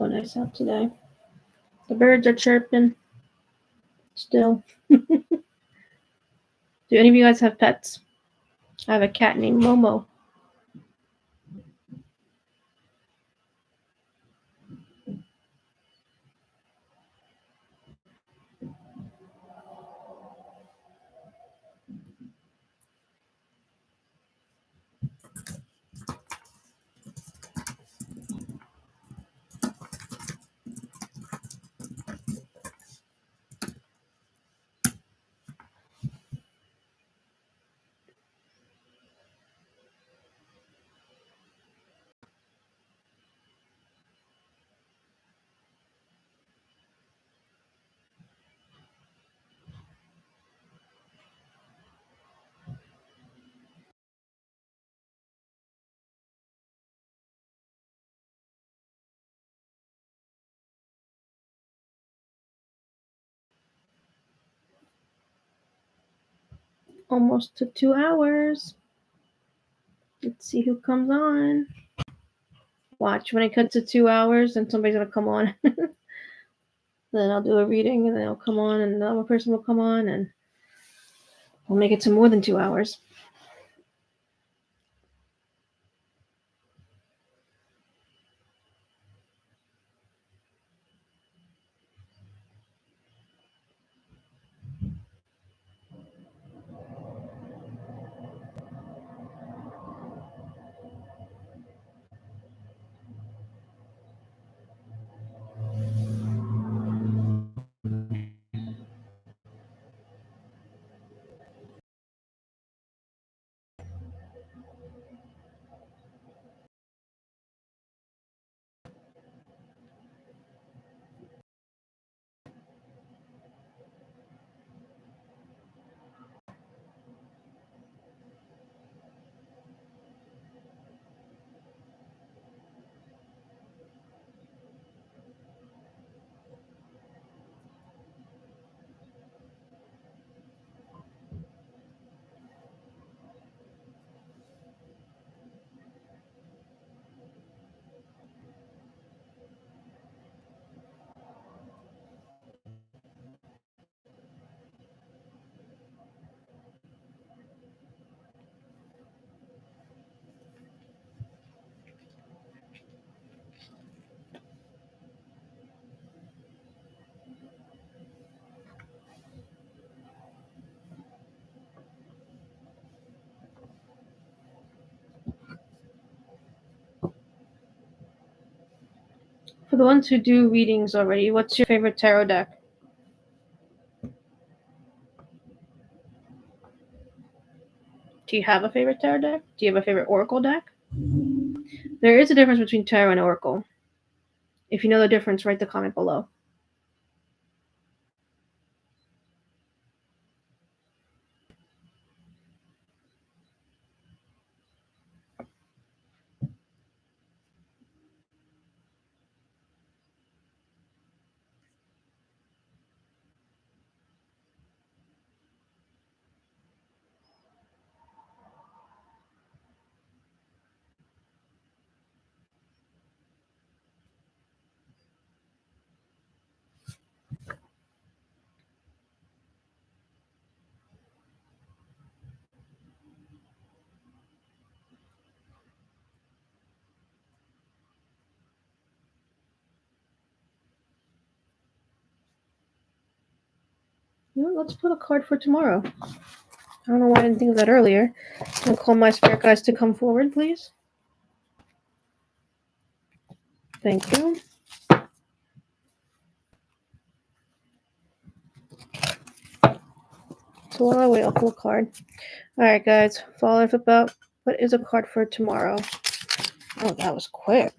nice out today. The birds are chirping still. Do any of you guys have pets? I have a cat named Momo. Almost to 2 hours. Let's see who comes on. Watch when it cuts to 2 hours and somebody's gonna come on. Then I'll do a reading and then I'll come on and another person will come on and we'll make it to more than 2 hours. For the ones who do readings already, what's your favorite tarot deck? Do you have a favorite tarot deck? Do you have a favorite oracle deck? There is a difference between tarot and oracle. If you know the difference, write the comment below. You know, let's put a card for tomorrow. I don't know why I didn't think of that earlier. I'll call my spirit guides to come forward, please. Thank you. So while I wait, I'll pull a card. All right, guys. Fall life about. What is a card for tomorrow? Oh, that was quick.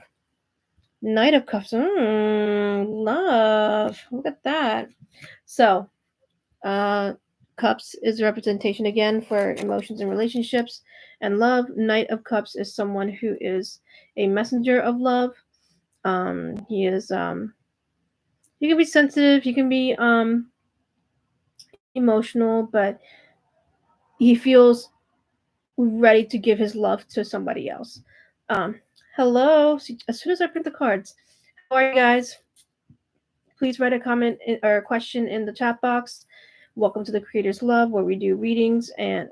Knight of Cups. Love. Look at that. So, uh, Cups is a representation again for emotions and relationships and love. Knight of Cups is someone who is a messenger of love. He is you can be sensitive, you can be emotional, but he feels ready to give his love to somebody else. Um, hello. As soon as I print the cards, how are you guys? Please write a comment or a question in the chat box. Welcome to the Creator's Love, where we do readings and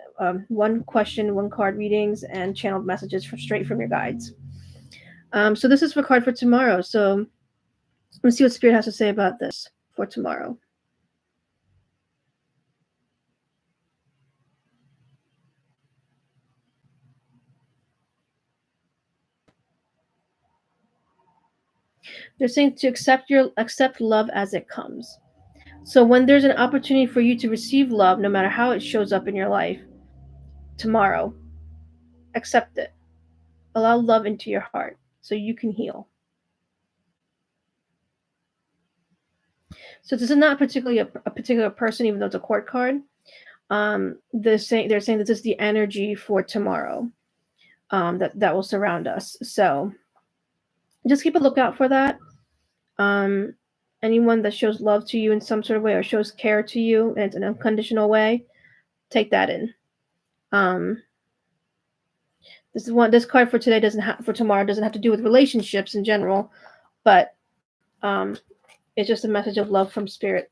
one question, one card readings, and channeled messages straight from your guides. So this is for card for tomorrow. So let's see what Spirit has to say about this for tomorrow. They're saying to accept love as it comes. So when there's an opportunity for you to receive love, no matter how it shows up in your life tomorrow, accept it. Allow love into your heart so you can heal. So this is not particularly a particular person, even though it's a court card. They're saying that this is the energy for tomorrow that will surround us. So just keep a lookout for that. Um, anyone that shows love to you in some sort of way or shows care to you in an unconditional way, take that in. Um, this card for today for tomorrow doesn't have to do with relationships in general, but um, it's just a message of love from spirit,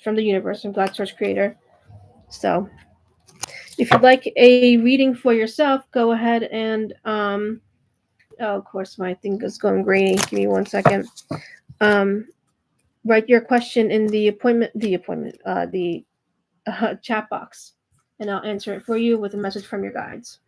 from the universe, from God Source Creator. So if you'd like a reading for yourself, go ahead and oh, of course my thing is going grainy. Give me 1 second. Um, write your question in the chat box, and I'll answer it for you with a message from your guides.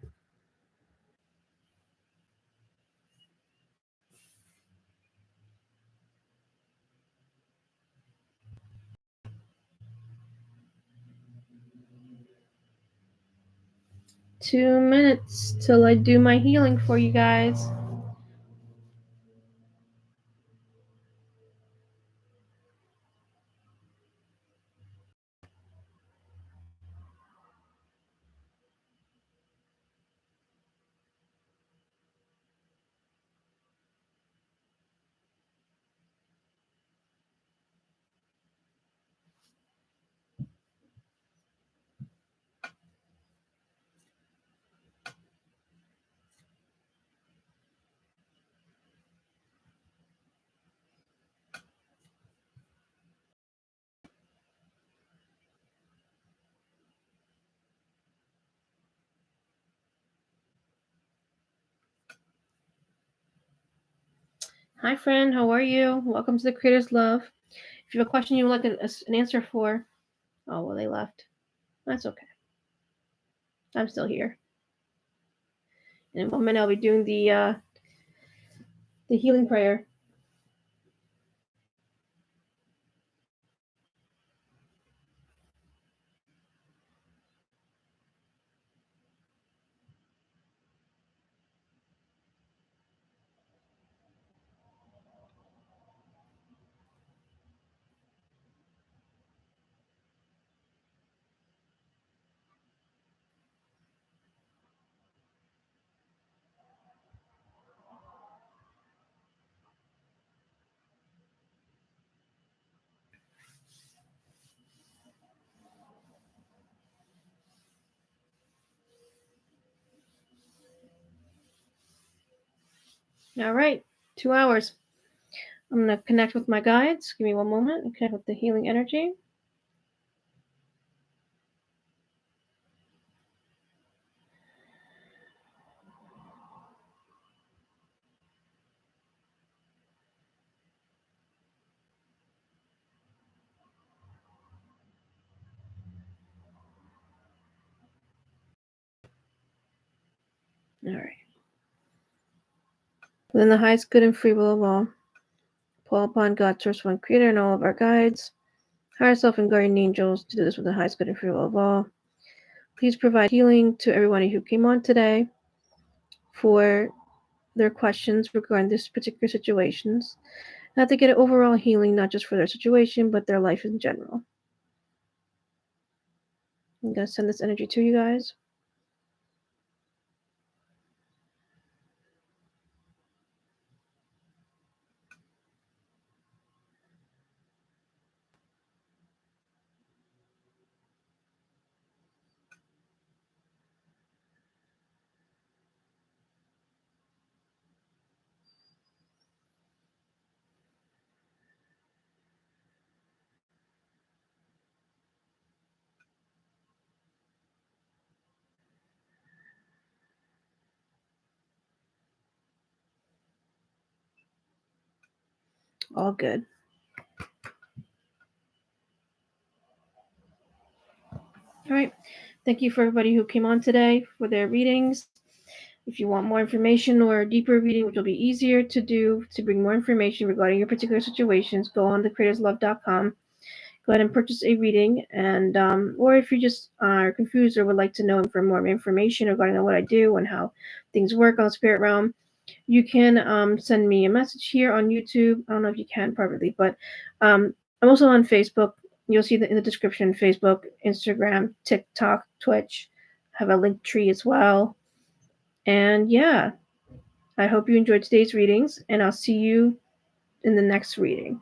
$2 minutes till I do my healing for you guys. Hi, friend. How are you? Welcome to the Creator's Love. If you have a question you would like an answer for, oh, well, they left. That's okay. I'm still here. In a moment, I'll be doing the healing prayer. All right, 2 hours. I'm going to connect with my guides. Give me 1 moment and connect with the healing energy. All right. Within the highest good and free will of all, Call upon God, Source One Creator, and all of our guides, higher self and guardian angels to do this with the highest good and free will of all. Please provide healing to everyone who came on today for their questions regarding this particular situations. Not to get an overall healing, not just for their situation, but their life in general. I'm going to send this energy to you guys. All good. All right. Thank you for everybody who came on today for their readings. If you want more information or a deeper reading, which will be easier to do to bring more information regarding your particular situations, go on to creatorslove.com. Go ahead and purchase a reading, and or if you just are confused or would like to know for more information regarding what I do and how things work on the spirit realm, you can send me a message here on YouTube. I don't know if you can privately, but I'm also on Facebook. You'll see in the description Facebook, Instagram, TikTok, Twitch. I have a link tree as well. And yeah, I hope you enjoyed today's readings, and I'll see you in the next reading.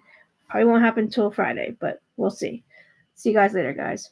Probably won't happen until Friday, but we'll see. See you guys later, guys.